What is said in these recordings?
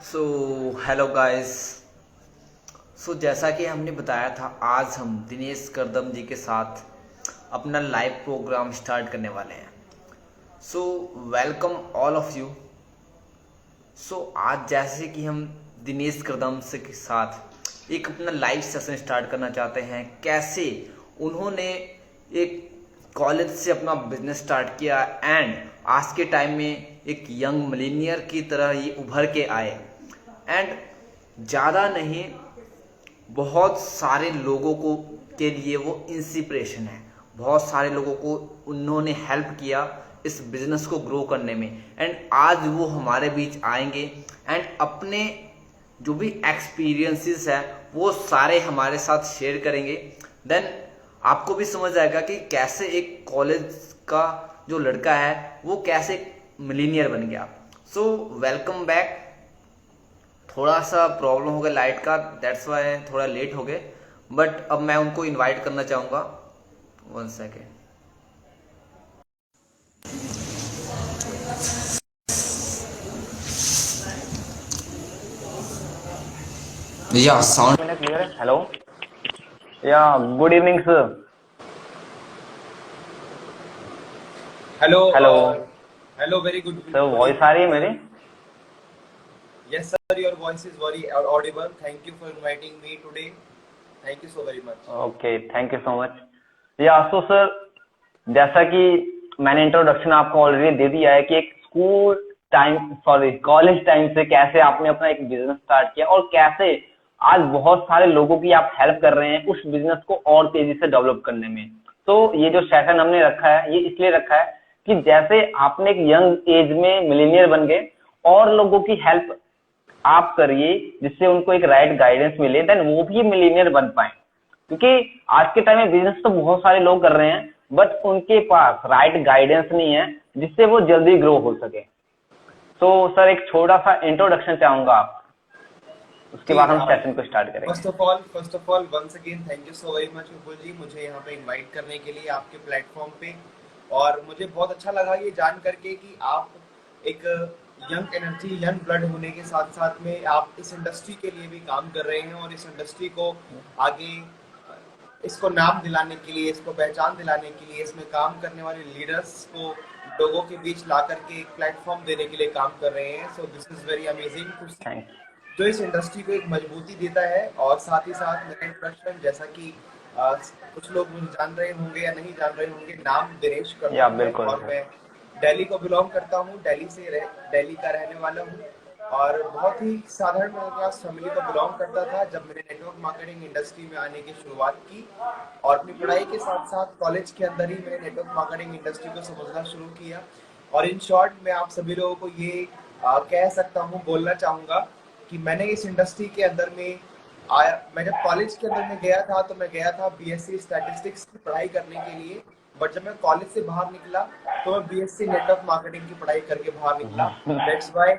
So hello guys. जैसा कि हमने बताया था, आज हम दिनेश करदम जी के साथ अपना लाइव प्रोग्राम स्टार्ट करने वाले हैं। So welcome all of you. आज जैसे कि हम दिनेश करदम से के साथ एक अपना लाइव सेशन स्टार्ट करना चाहते हैं, कैसे उन्होंने एक कॉलेज से अपना बिजनेस स्टार्ट किया एंड आज के टाइम में एक यंग मिलीनियर की तरह ये उभर के आए एंड ज़्यादा नहीं, बहुत सारे लोगों को के लिए वो इंस्पिरेशन है। बहुत सारे लोगों को उन्होंने हेल्प किया इस बिजनेस को ग्रो करने में एंड आज वो हमारे बीच आएंगे एंड अपने जो भी एक्सपीरियंसेस है वो सारे हमारे साथ शेयर करेंगे। देन आपको भी समझ आएगा कि कैसे एक कॉलेज का जो लड़का है वो कैसे मिलीनियर बन गया। Welcome back. थोड़ा सा प्रॉब्लम हो गया लाइट का, दैट्स वाई थोड़ा लेट हो गए, बट अब मैं उनको इनवाइट करना चाहूँगा। 1 सेकेंड। या साउंड मैंने क्लियर है। Hello yeah good evening sir. Hello, hello hello, very good sir, morning. Voice आ रही है मेरी? Yes, sir, your voice is very audible. Thank you for inviting me today. Thank you so very much. Okay, thank you so much. या so sir, जैसा कि मैंने introduction आपको already दे दिया है कि एक school time sorry college time से कैसे आपने अपना एक बिजनेस स्टार्ट किया और कैसे आज बहुत सारे लोगों की आप हेल्प कर रहे हैं उस बिजनेस को और तेजी से डेवलप करने में। तो ये जो सेशन हमने रखा है ये इसलिए रखा है कि जैसे आपने एक यंग एज में मिलीनियर बन गए और लोगों की हेल्प आप करिए जिससे उनको एक राइट गाइडेंस मिले, देन वो भी मिलीनियर बन पाए। क्योंकि आज के टाइम में बिजनेस तो बहुत सारे लोग कर रहे हैं बट उनके पास राइट गाइडेंस नहीं है जिससे वो जल्दी ग्रो हो सके। तो सर एक छोटा सा इंट्रोडक्शन चाहूंगा आप, उसके जी, बाद हम सेशन को स्टार्ट करेंगे। first of all, once again, thank you so very much, विपुल जी, मुझे यहाँ पे इनवाइट करने के लिए आपके प्लेटफॉर्म पे। और मुझे बहुत अच्छा लगा ये जान करके कि आप एक यंग एनर्जी, यंग ब्लड होने के साथ साथ में आप इस इंडस्ट्री के लिए भी काम कर रहे हैं और इस इंडस्ट्री को आगे इसको नाम दिलाने के लिए, इसको पहचान दिलाने के लिए, इसमें काम करने वाले लीडर्स को लोगों के बीच ला करके एक प्लेटफॉर्म देने के लिए काम कर रहे हैं। So this is very amazing to see, thank जो इस इंडस्ट्री को एक मजबूती देता है। और साथ ही साथ मेरा इंट्रोडक्शन, जैसा कि कुछ लोग मुझे जान रहे होंगे या नहीं जान रहे होंगे, नाम दिनेश या करदम है बिल्कुल और सर। मैं दिल्ली को बिलोंग करता हूँ, दिल्ली का रहने वाला हूँ। और बहुत ही साधारण मिडिल क्लास फैमिली को बिलोंग करता था जब मैंने नेटवर्क मार्केटिंग इंडस्ट्री में आने की शुरुआत की। और अपनी पढ़ाई के साथ साथ कॉलेज के अंदर ही मैंने नेटवर्क मार्केटिंग इंडस्ट्री को समझना शुरू किया। और इन शॉर्ट मैं आप सभी लोगों को ये कह सकता हूँ, बोलना चाहूँगा कि मैंने इस इंडस्ट्री के अंदर में आया। मैं जब कॉलेज के अंदर में गया था तो मैं गया था बीएससी स्टैटिस्टिक्स की पढ़ाई करने के लिए। बट जब मैं कॉलेज से बाहर निकला तो मैं बीएससी नेटवर्क मार्केटिंग की पढ़ाई करके बाहर निकला। That's why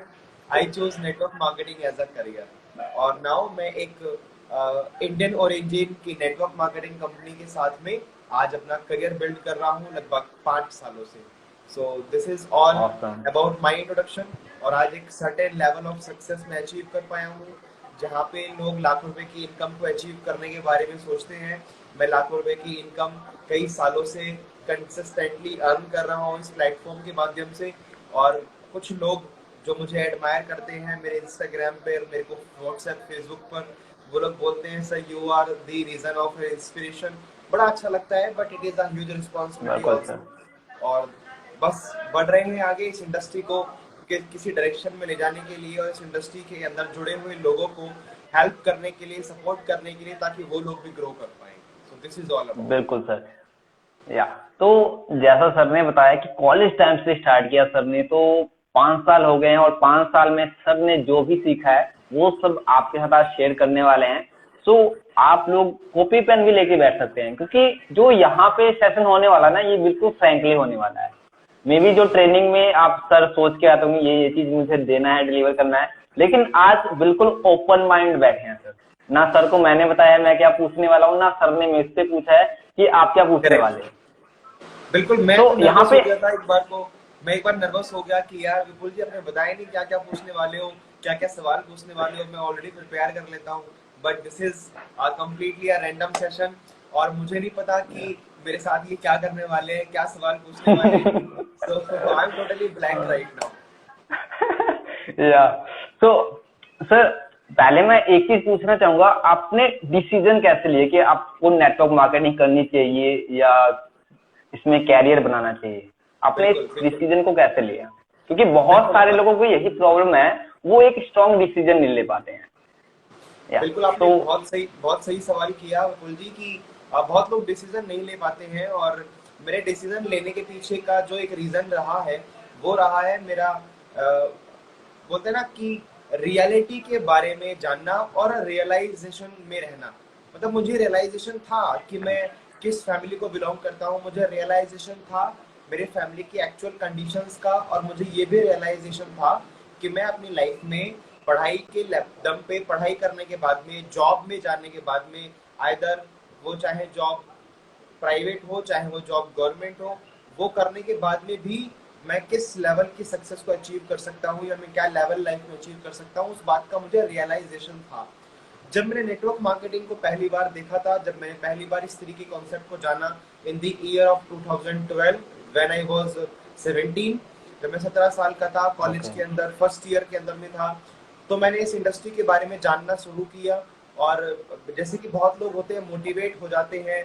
I choose network marketing as a career. और नाउ मैं एक इंडियन ओरिजिन की नेटवर्क मार्केटिंग कंपनी के साथ में आज अपना करियर बिल्ड कर रहा हूँ लगभग 5 सालों से। सो this is all awesome. About my introduction. और आज एक सर्टेन लेवल ऑफ सक्सेस में अचीव कर पाया हूँ जहाँ पे लोग लाखों रुपए की इनकम को अचीव करने के बारे में सोचते हैं। मैं लाखों रुपए की इनकम कई सालों से कंसिस्टेंटली अर्न कर रहा हूँ इस प्लेटफॉर्म के माध्यम से। और कुछ लोग जो मुझे एडमायर करते हैं मेरे इंस्टाग्राम पे और मेरे को व्हाट्सएप फेसबुक पर, वो लोग बोलते हैं sir you are the reason of inspiration. बड़ा अच्छा लगता है, but it is a huge responsibility बिल्कुल सर। ऑल्सो। और बस बढ़ रहे हैं आगे इस इंडस्ट्री को किसी डायरेक्शन में ले जाने के लिए और इस इंडस्ट्री के अंदर जुड़े हुए लोगों को हेल्प करने के लिए, सपोर्ट करने के लिए, ताकि वो लोग भी ग्रो कर पाए। सो दिस इज ऑल अबाउट। बिल्कुल सर। या तो जैसा सर ने बताया कि कॉलेज टाइम से स्टार्ट किया सर ने, तो 5 साल हो गए हैं और 5 साल में सर ने जो भी सीखा है वो सब आपके साथ आज शेयर करने वाले हैं। सो आप लोग कॉपी पेन भी लेके बैठ सकते हैं क्योंकि जो यहाँ पे सेशन होने वाला ना ये बिल्कुल फ्रैंकली होने वाला है। मे बी जो ट्रेनिंग में आप सर सोच के आते होंगे ये चीज मुझे देना है, डिलीवर करना है, लेकिन आज बिल्कुल ओपन माइंड बैठे हैं सर। ना सर को मैंने बताया मैं क्या पूछने वाला हूँ, ना सर ने मुझसे पूछा है कि आप क्या पूछने करेक्ट। वाले हो। बिल्कुल, मैं तो तो यहाँ नर्वस पे हो गया था एक बार को। मैं एक बार नर्वस हो गया कि यार विपुल जी आपने बताया नहीं क्या क्या पूछने वाले हो, क्या क्या सवाल पूछने वाले हो मैं ऑलरेडी प्रिपेयर कर लेता हूँ, but this is completely a random session और मुझे नहीं पता कि मेरे साथ ये क्या करने वाले हैं, क्या सवाल पूछने वाले हैं, so I am totally blank right now. या तो सर पहले मैं एक चीज पूछना चाहूंगा, आपने डिसीजन कैसे लिए कि आपको नेटवर्क मार्केटिंग करनी चाहिए या इसमें कैरियर बनाना चाहिए? आपने बिल्कुल इस बिल्कुल डिसीजन को कैसे लिया? क्योंकि बहुत बिल्कुल सारे लोगों को यही प्रॉब्लम है, वो एक स्ट्रॉन्ग डिसीजन नहीं ले पाते हैं। या बिल्कुल आपने तो बहुत सही सवाल किया विपुल जी कि बहुत लोग डिसीजन नहीं ले पाते हैं, और मेरे डिसीजन लेने के पीछे का जो एक रीजन रहा है वो रहा है मेरा बोलते हैं ना कि रियलिटी के बारे में जानना और रियलाइजेशन में रहना। मतलब मुझे रियलाइजेशन था कि मैं किस फैमिली को बिलोंग करता हूँ, मुझे रियलाइजेशन था मेरे फैमिली की एक्चुअल कंडीशंस का, और मुझे ये भी रियलाइजेशन था कि मैं अपनी लाइफ में पढ़ाई के दम पे पढ़ाई करने के बाद में जॉब में जाने के बाद में आइदर वो चाहे जॉब प्राइवेट हो चाहे वो जॉब गवर्नमेंट हो, वो करने के बाद में भी मैं किस लेवल की सक्सेस को अचीव कर सकता हूँ या मैं क्या लेवल लाइफ में अचीव कर सकता हूँ, उस बात का मुझे रियलाइजेशन था। जब मैंने नेटवर्क मार्केटिंग को पहली बार देखा था, जब मैंने पहली बार इस तरीके कॉन्सेप्ट को जाना in the year of 2012 when I was 17, जब मैं 17 साल का था, कॉलेज ओके। के अंदर फर्स्ट ईयर के अंदर में था, तो मैंने इस इंडस्ट्री के बारे में जानना शुरू किया। और जैसे कि बहुत लोग होते हैं मोटिवेट हो जाते हैं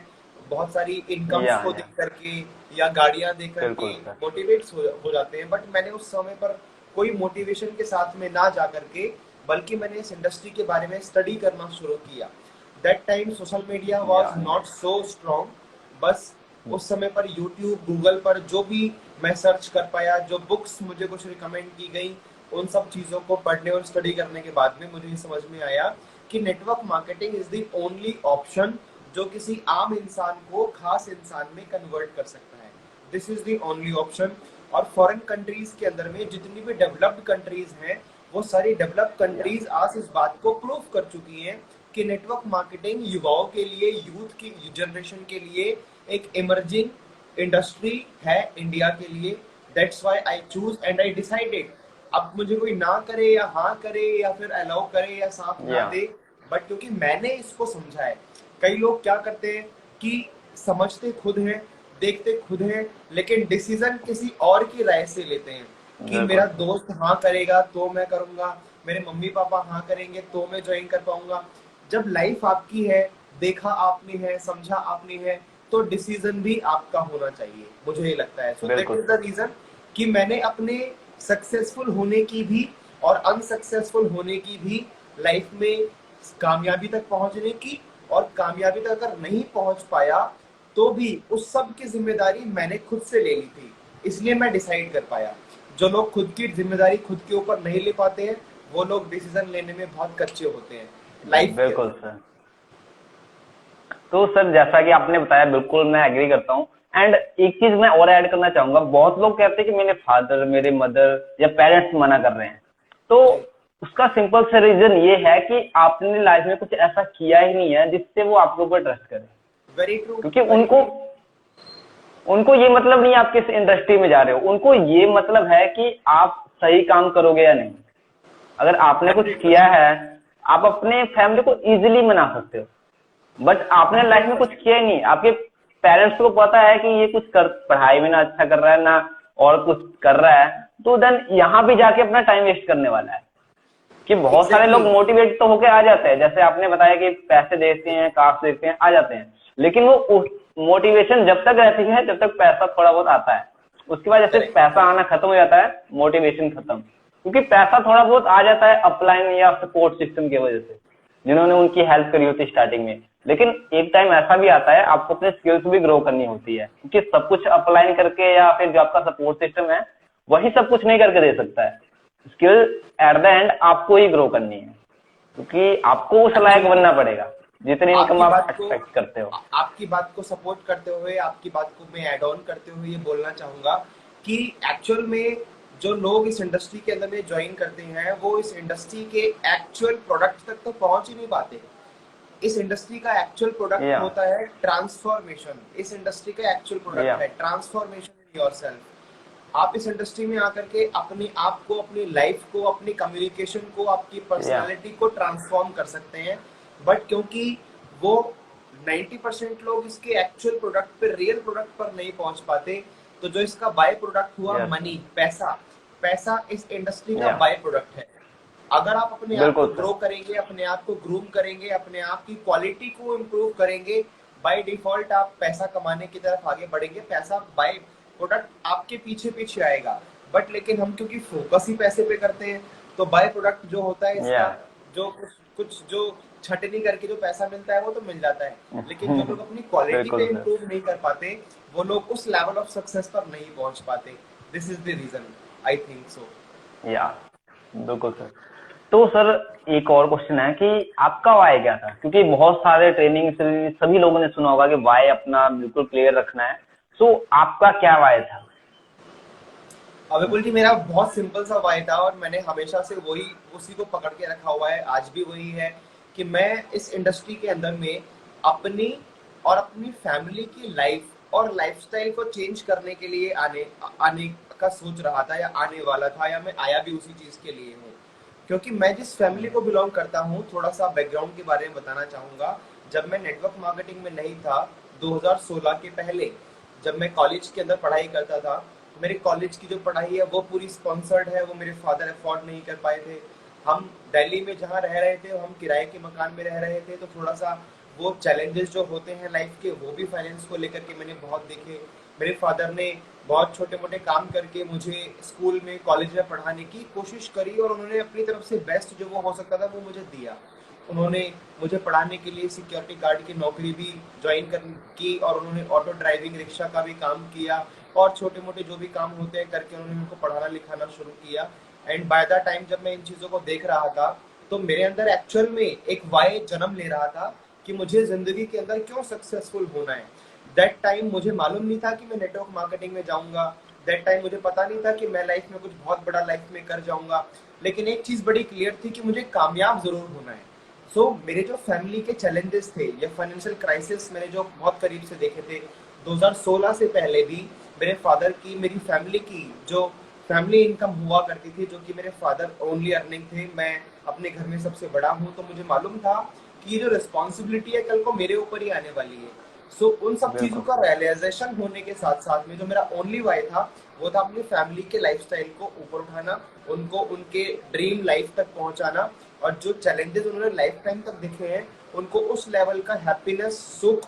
बहुत सारी इनकम्स को या देख करके या गाड़ियां देख करके बिल्कुल सर। मोटिवेट हो जाते हैं, बट मैंने उस समय पर कोई मोटिवेशन के साथ में ना जा करके बल्कि मैंने इस इंडस्ट्री के बारे में स्टडी करना शुरू किया। That time social media was या नॉट सो स्ट्रॉन्ग, बस उस समय पर यूट्यूब गूगल पर जो भी मैं सर्च कर पाया, जो बुक्स मुझे कुछ रिकमेंड की गई, उन सब चीज़ों को पढ़ने और स्टडी करने के बाद में मुझे ये समझ में आया कि network marketing is the only option जो किसी आम इंसान को खास इंसान में कन्वर्ट कर सकता है। This is the only option. और फॉरेन कंट्रीज के अंदर में जितनी भी डेवलप्ड कंट्रीज हैं, वो सारी डेवलप्ड कंट्रीज आज इस बात को प्रूव कर चुकी हैं कि नेटवर्क मार्केटिंग युवाओं के लिए, यूथ की जनरेशन के लिए एक इमर्जिंग इंडस्ट्री है इंडिया के लिए। That's why I choose and I decided. अब मुझे कोई ना करे या हाँ करे या फिर अलाउ करे या साथ ना या दे, बट क्योंकि मैंने इसको समझा है। कई लोग क्या करते हैं कि समझते खुद हैं, देखते खुद हैं, लेकिन डिसीजन किसी और की राय से लेते हैं कि मेरा बिल्कुल दोस्त हाँ करेगा तो मैं करूंगा, मेरे मम्मी पापा हाँ करेंगे तो मैं ज्वाइन कर पाऊंगा। जब लाइफ आपकी है, देखा आपने है, समझा आपने है, तो डिसीजन भी आपका होना चाहिए, मुझे ये लगता है। सो दैट बिल्कुल इज द सर। रीजन कि मैंने अपने सक्सेसफुल होने की भी और अनसक्सेसफुल होने की भी लाइफ में कामयाबी तक पहुंचने की, और कामयाबी तक अगर नहीं पहुंच पाया तो भी उस सब की जिम्मेदारी मैंने खुद से ले ली थी, इसलिए मैं डिसाइड कर पाया। जो लोग खुद की जिम्मेदारी खुद के ऊपर नहीं ले पाते हैं, वो लोग डिसीजन लेने में बहुत कच्चे होते हैं लाइफ के बिल्कुल अंदर। सर। तो सर जैसा कि आपने बताया, बिल्कुल मैं एग्री करता हूँ। एंड एक चीज मैं और ऐड करना चाहूंगा, बहुत लोग कहते हैं कि मेरे फादर, मेरे मदर या पेरेंट्स मना कर रहे हैं, तो जी उसका सिंपल सा रीजन ये है कि आपने लाइफ में कुछ ऐसा किया ही नहीं है जिससे वो आपके ऊपर ट्रस्ट करे। वेरी ट्रू क्योंकि वेरी उनको ट्रू। उनको ये मतलब नहीं आप किस इंडस्ट्री में जा रहे हो, उनको ये मतलब है कि आप सही काम करोगे या नहीं। अगर आपने कुछ किया है, आप अपने फैमिली को इजीली मना सकते हो, बट आपने लाइफ में कुछ किया ही नहीं। आपके पेरेंट्स को पता है कि ये कुछ कर, पढ़ाई में ना अच्छा कर रहा है ना और कुछ कर रहा है, तो देन यहाँ भी जाके अपना टाइम वेस्ट करने वाला है। कि बहुत सारे लोग एग्जैक्टली मोटिवेट तो होके आ जाते हैं, जैसे आपने बताया कि पैसे देते हैं, कास्ट देते हैं, आ जाते हैं, लेकिन वो मोटिवेशन जब तक रहती है जब तक पैसा थोड़ा बहुत आता है, उसके बाद जैसे करेक्ट। पैसा आना खत्म हो जाता है, मोटिवेशन खत्म। क्योंकि पैसा थोड़ा बहुत आ जाता है अपलाइन या सपोर्ट सिस्टम की वजह से, जिन्होंने उनकी हेल्प करी होती है स्टार्टिंग में। लेकिन एक टाइम ऐसा भी आता है, आपको अपने स्किल्स भी ग्रो करनी होती है, क्योंकि सब कुछ अपलाइन करके या फिर जो आपका सपोर्ट सिस्टम है वही सब कुछ नहीं करके दे सकता है। स्किल एट द एंड आपको ही ग्रो करनी है, क्योंकि आपको उस लायक एक्चुअली बनना पड़ेगा जितनी इनकम आपकी आप बात को एक्सपेक्ट करते हो। आपकी बात को सपोर्ट करते हुए, आपकी बात को मैं ऐड ऑन करते हुए ये बोलना चाहूंगा कि एक्चुअल में जो लोग इस इंडस्ट्री के अंदर में ज्वाइन करते हैं, वो इस इंडस्ट्री के एक्चुअल प्रोडक्ट तक तो पहुंच ही नहीं पाते। इस इंडस्ट्री का एक्चुअल प्रोडक्ट या होता है ट्रांसफॉर्मेशन। इस इंडस्ट्री का एक्चुअल या प्रोडक्ट है ट्रांसफॉर्मेशन इन योरसेल्फ। आप इस इंडस्ट्री में आकर के अपने आप को, अपनी लाइफ को, अपनी कम्युनिकेशन को, आपकी पर्सनालिटी को ट्रांसफॉर्म कर सकते हैं। बट क्योंकि वो 90% लोग इसके एक्चुअल प्रोडक्ट पर, रियल प्रोडक्ट पर नहीं पहुंच पाते, तो जो इसका बाय प्रोडक्ट हुआ Yes. मनी, पैसा, पैसा इस इंडस्ट्री का Yeah. बाय प्रोडक्ट है। अगर आप अपने आप को बिल्कुल ग्रो करेंगे, अपने आप को ग्रूम करेंगे, अपने आप की क्वालिटी को इम्प्रूव करेंगे, बाय डिफॉल्ट आप पैसा कमाने की तरफ आगे बढ़ेंगे। पैसा बाय प्रोडक्ट आपके पीछे पीछे आएगा। बट लेकिन हम क्योंकि फोकस ही पैसे पे करते हैं, तो बाय प्रोडक्ट जो होता है इसका, Yeah. जो कुछ जो छटनी करके जो पैसा मिलता है वो तो मिल जाता है, लेकिन जो लोग अपनी क्वालिटी बिल्कुल पे सर। इम्प्रूव नहीं कर पाते, वो लोग उस लेवल ऑफ सक्सेस पर नहीं पहुंच पाते। This is the reason, I think so. Yeah बिल्कुल सर। तो सर एक और क्वेश्चन है कि आपका वाई क्या था, क्योंकि बहुत सारे ट्रेनिंग से सभी लोगों ने सुना होगा कि वाई अपना बिल्कुल क्लियर रखना है। सो आपका क्या वाई था? विपुल जी, मेरा बहुत सिंपल सा वाई था और मैंने हमेशा से वही, उसी को पकड़ के रखा हुआ है, आज भी वही है कि मैं इस इंडस्ट्री के अंदर में अपनी और अपनी फैमिली की लाइफ और लाइफस्टाइल को चेंज करने के लिए आने का सोच रहा था, या आने वाला था, या मैं आया भी उसी चीज के लिए हूँ। क्योंकि मैं जिस फैमिली को बिलोंग करता हूँ, थोड़ा सा बैकग्राउंड के बारे में बताना चाहूंगा। जब मैं नेटवर्क मार्केटिंग में नहीं था, 2016 के पहले, जब मैं कॉलेज के अंदर पढ़ाई करता था, मेरे कॉलेज की जो पढ़ाई है वो पूरी स्पॉन्सर्ड है, वो मेरे फादर अफोर्ड नहीं कर पाए थे। हम दिल्ली में जहाँ रह रहे थे, हम किराए के मकान में रह रहे थे, तो थोड़ा सा वो चैलेंजेस जो होते हैं लाइफ के, वो भी फाइनेंस को लेकर के मैंने बहुत देखे। मेरे फादर ने बहुत छोटे मोटे काम करके मुझे स्कूल में, कॉलेज में पढ़ाने की कोशिश करी, और उन्होंने अपनी तरफ से बेस्ट जो वो हो सकता था वो मुझे दिया। उन्होंने मुझे पढ़ाने के लिए सिक्योरिटी गार्ड की नौकरी भी ज्वाइन की, और उन्होंने ऑटो ड्राइविंग, रिक्शा का भी काम किया, और छोटे मोटे जो भी काम होते हैं करके उन्होंने मुझको पढ़ाना लिखाना शुरू किया। एंड बाय द टाइम जब मैं इन चीज़ों को देख रहा था, तो मेरे अंदर एक्चुअल में एक वाई जन्म ले रहा था कि मुझे जिंदगी के अंदर क्यों सक्सेसफुल होना है। दैट टाइम मुझे मालूम नहीं था कि मैं नेटवर्क मार्केटिंग में जाऊंगा। दैट टाइम मुझे पता नहीं था कि मैं लाइफ में कुछ बहुत बड़ा लाइफ में कर जाऊंगा। लेकिन एक चीज बड़ी क्लियर थी कि मुझे कामयाब जरूर होना है। सो मेरे जो फैमिली के चैलेंजेस थे, या फाइनेंशियल क्राइसिस मैंने जो बहुत करीब से देखे थे 2016 से पहले भी, मेरे फादर की, मेरी फैमिली की जो फैमिली इनकम हुआ करती थी, जो कि मेरे फादर ओनली अर्निंग थे, मैं अपने घर में सबसे बड़ा हूँ, तो मुझे मालूम था कि ये जो रिस्पॉन्सिबिलिटी है कल को मेरे ऊपर ही आने वाली है। सो उन सब चीजों का रियलाइजेशन होने के साथ साथ में जो मेरा ओनली वाई था, वो था अपनी फैमिली के लाइफस्टाइल को ऊपर उठाना, उनको उनके ड्रीम लाइफ तक पहुंचाना, और जो चैलेंजेस उन्होंने लाइफ टाइम तक दिखे हैं उनको उस लेवल का हैप्पीनेस, सुख,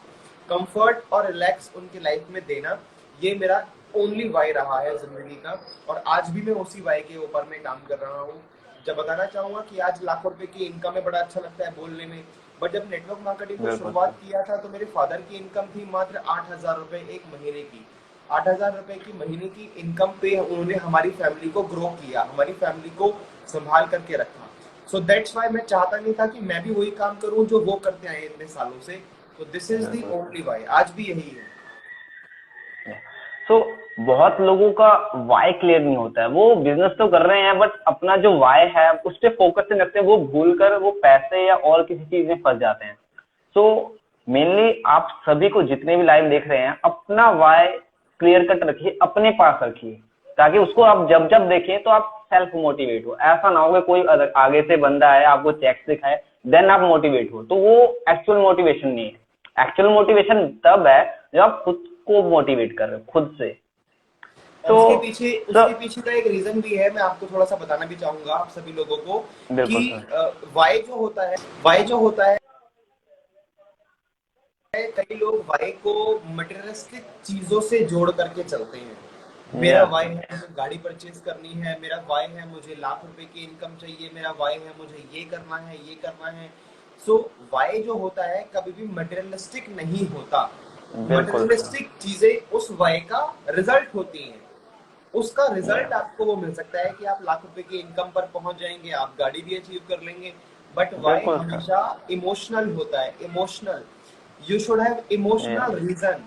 कंफर्ट और रिलैक्स उनकी लाइफ में देना। ये मेरा ओनली वाई रहा है जिंदगी का, और आज भी मैं उसी वाई के ऊपर में काम कर रहा हूँ। जब बताना चाहूंगा कि आज लाखों रुपए की इनकम में बड़ा अच्छा लगता है बोलने में, बट जब नेटवर्क मार्केटिंग को शुरुआत किया था तो मेरे फादर की इनकम थी मात्र 8,000 रुपए एक महीने की। 8,000 रुपए की महीने की इनकम पे उन्होंने हमारी फैमिली को ग्रो किया, हमारी फैमिली को संभाल करके रखा। सो दैट्स वाई मैं चाहता नहीं था कि मैं भी वही काम करूं जो वो करते आए इतने सालों से। तो this is the only why, आज भी यही है। तो बहुत लोगों का वाई क्लियर नहीं होता है, वो बिजनेस तो कर रहे हैं बट अपना जो वाई है उस पर फोकस नहीं रखते, वो भूल कर वो पैसे या और किसी चीज में फंस जाते हैं। सो मेनली आप सभी को, जितने भी लाइव देख रहे हैं, अपना वाई क्लियर कट रखिए, अपने पास रखिए, ताकि उसको आप जब जब देखें तो आप सेल्फ मोटिवेट हो। ऐसा ना हो कि कोई आगे से बंदा है आपको चेक दिखाए देन आप मोटिवेट हो, तो वो एक्चुअल मोटिवेशन नहीं है। एक्चुअल मोटिवेशन तब है जब आप खुद को मोटिवेट कर रहे हो, खुद से। तो उसके पीछे का एक रीजन भी है, मैं आपको थोड़ा सा बताना भी चाहूंगा आप सभी लोगों को कि वाई जो होता है कई लोग वाई को मटेरियलिस्टिक चीजों से जोड़ करके चलते हैं। मेरा वाई है मुझे गाड़ी परचेज करनी है, मेरा वाई है मुझे लाख रुपए की इनकम चाहिए, मेरा वाई है मुझे ये करना है, ये करना है। सो वाई जो होता है कभी भी मटेरियलिस्टिक नहीं होता। मटेरियलिस्टिक चीजें उस वाई का रिजल्ट होती हैं। उसका रिजल्ट आपको वो मिल सकता है कि आप लाख रुपए की इनकम पर पहुंच जाएंगे, आप गाड़ी भी अचीव कर लेंगे, बट वाई हमेशा इमोशनल होता है। Emotional, you should have emotional reason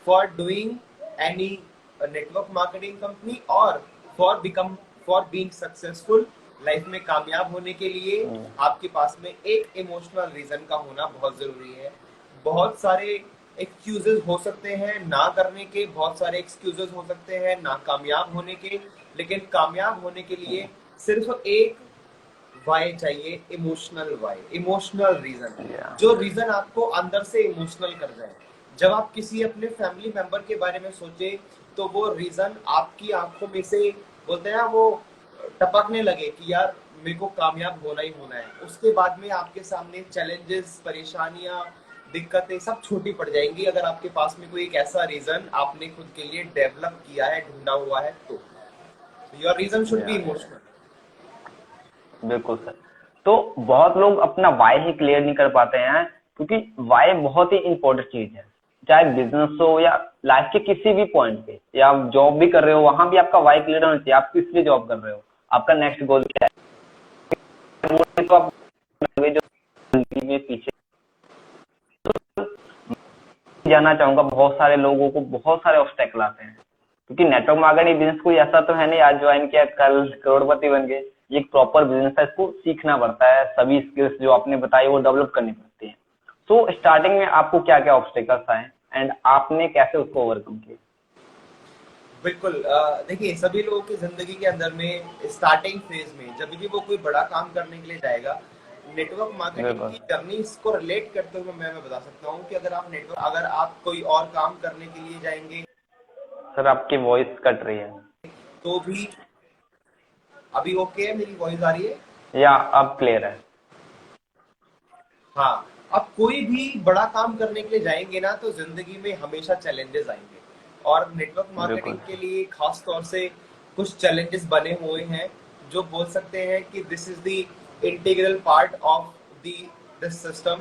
for doing any network marketing company or for being successful। Life में कामयाब होने के लिए आपके पास में एक इमोशनल रीजन का होना बहुत जरूरी है। बहुत सारे एक्सक्यूजेस हो सकते हैं ना करने के, बहुत सारे एक्सक्यूजेस हो सकते हैं ना कामयाब होने के, लेकिन कामयाब होने के लिए सिर्फ एक वाई चाहिए, इमोशनल वाई, इमोशनल रीजन, या जो रीजन आपको अंदर से इमोशनल कर जाए। जब आप किसी अपने फैमिली मेंबर के बारे में सोचे तो वो रीजन आपकी आंखों में से, बोलते हैं ना, वो टपकने लगे कि यार मेरे को कामयाब होना ही होना है। उसके बाद में आपके सामने चैलेंजेस, परेशानियां, दिक्कतें सब छोटी पड़ जाएंगी अगर आपके पास में कोई एक ऐसा रीजन आपने खुद के लिए डेवलप किया है, ढूंढा हुआ है। तो योर रीजन शुड बी या इमोशनल। बिल्कुल सर। तो बहुत लोग अपना वाई ही क्लियर नहीं कर पाते हैं, क्योंकि वाई बहुत ही इंपॉर्टेंट चीज है, चाहे बिजनेस हो या लाइफ के किसी भी पॉइंट पे, या आप जॉब भी कर रहे हो वहां भी आपका वाई क्लियर होना चाहिए। आप किस लिए जॉब कर रहे हो, आपका नेक्स्ट गोल क्या है, वो तो आप जो जिंदगी में पीछे जाना चाहूंगा। बहुत सारे लोगों को बहुत सारे ऑब्स्टेकल आते हैं, क्योंकि नेटवर्क मार्केटिंग बिजनेस कोई ऐसा तो है नहीं आज ज्वाइन किया कल करोड़पति बन गए। ये एक प्रॉपर बिजनेस है, इसको सीखना पड़ता है, सभी स्किल्स जो आपने बताई वो डेवलप करनी पड़ती है। तो स्टार्टिंग में आपको क्या क्या ऑब्स्टेकल्स आए एंड आपने कैसे उसको ओवरकम किया? बिल्कुल। देखिए, सभी लोगों की जिंदगी के अंदर में स्टार्टिंग फेज में जब भी वो कोई बड़ा काम करने के लिए जाएगा, नेटवर्क मार्केटिंग बिल्कुल की जर्नी इसको रिलेट करते हुए मैं बता सकता हूँ कि अगर आप कोई और काम करने के लिए जाएंगे सर, आपकी वॉइस कट रही है। तो भी। अभी ओके है, मेरी वॉइस आ रही है? या अब क्लियर है? हाँ। अब कोई भी बड़ा काम करने के लिए जाएंगे ना, तो जिंदगी में हमेशा चैलेंजेस आएंगे, और नेटवर्क मार्केटिंग बिल्कुल के लिए खास तौर से कुछ चैलेंजेस बने हुए हैं, जो बोल सकते हैं कि this is the integral part of the this system.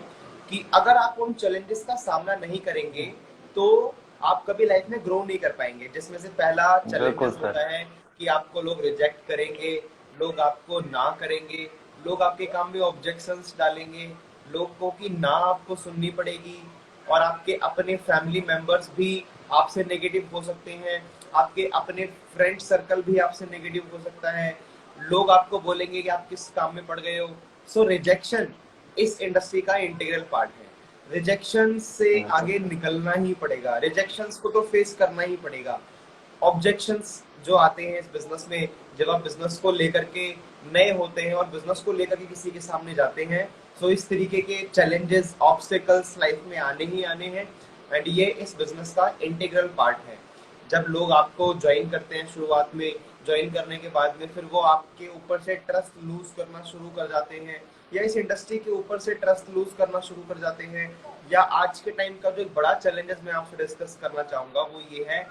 कि अगर आप उन चैलेंजेस का सामना नहीं करेंगे तो आप कभी लाइफ में ग्रो नहीं कर पाएंगे। जिसमें से पहला बिल्कुल चैलेंजेस सर। होता है कि आपको लोग रिजेक्ट करेंगे, लोग आपको ना करेंगे, लोग आपके काम में ऑब्जेक्शंस डालेंगे, लोगों की ना आपको सुननी पड़ेगी, और आपके अपने फैमिली मेंबर्स भी आपसे नेगेटिव हो सकते हैं, आपके अपने फ्रेंड सर्कल भी आपसे नेगेटिव हो सकता है, लोग आपको बोलेंगे कि आप किस काम में पड़ गए हो। सो रिजेक्शन इस इंडस्ट्री का इंटीग्रल पार्ट है। रिजेक्शन से बिल्कुल आगे निकलना ही पड़ेगा, रिजेक्शंस को तो फेस करना ही पड़ेगा। ऑब्जेक्शंस जो आते हैं इस बिजनेस में, जब आप बिजनेस को लेकर के नए होते हैं और बिजनेस को लेकर के किसी के सामने जाते हैं, तो इस तरीके के चैलेंजेस, ऑब्स्टेकल्स लाइफ में आने ही आने हैं, एंड ये इस बिजनेस का इंटीग्रल पार्ट है। जब लोग आपको ज्वाइन करते हैं शुरुआत में, ज्वाइन करने के बाद में फिर वो आपके ऊपर से ट्रस्ट लूज करना शुरू कर जाते हैं, या इस इंडस्ट्री के ऊपर से ट्रस्ट लूज करना शुरू कर जाते हैं। या आज के टाइम का जो एक बड़ा चैलेंजेस मैं आपसे डिस्कस करना चाहूंगा वो ये है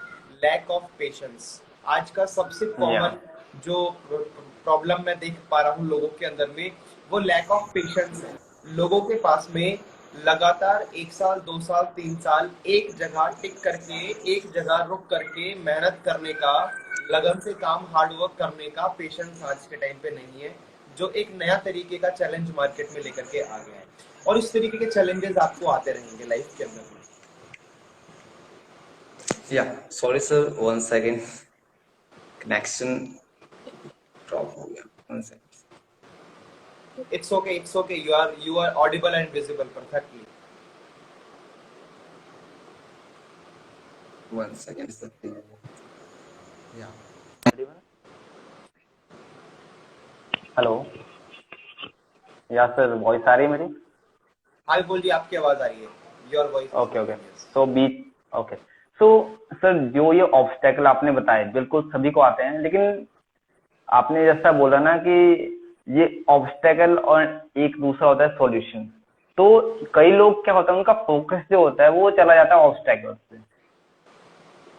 लैक ऑफ पेशेंस। आज का सबसे कॉमन जो प्रॉब्लम मैं देख पा रहा हूँ लोगों के अंदर में, वो लैक ऑफ पेशेंस है। लोगों के पास में लगातार 1 साल 2 साल 3 साल एक जगह टिक करके, एक जगह रुक करके मेहनत करने का, लगन से काम, हार्डवर्क करने का पेशेंस आज के टाइम पे नहीं है, जो एक नया तरीके का चैलेंज मार्केट में लेकर के आ गया है। और इस तरीके के चैलेंजेस आपको आते रहेंगे लाइफ के अंदर में। या sorry sir, 1 second, connection drop हो गया। 1 second. It's okay, it's okay. You are audible and visible perfectly. 1 second. या हेलो। या सर, वॉइस आ रही है मेरी? हाँ बोलिए, आपकी आवाज आ रही है। Your voice. Okay okay. So beach okay. So sir, जो ये ऑब्स्टेकल आपने बताए बिल्कुल सभी को आते हैं, लेकिन आपने जैसा बोला ना कि ये ऑब्स्टेकल और एक दूसरा होता है सॉल्यूशन। तो कई लोग क्या होता है, उनका फोकस जो होता है वो चला जाता है ऑब्स्टेकल पे,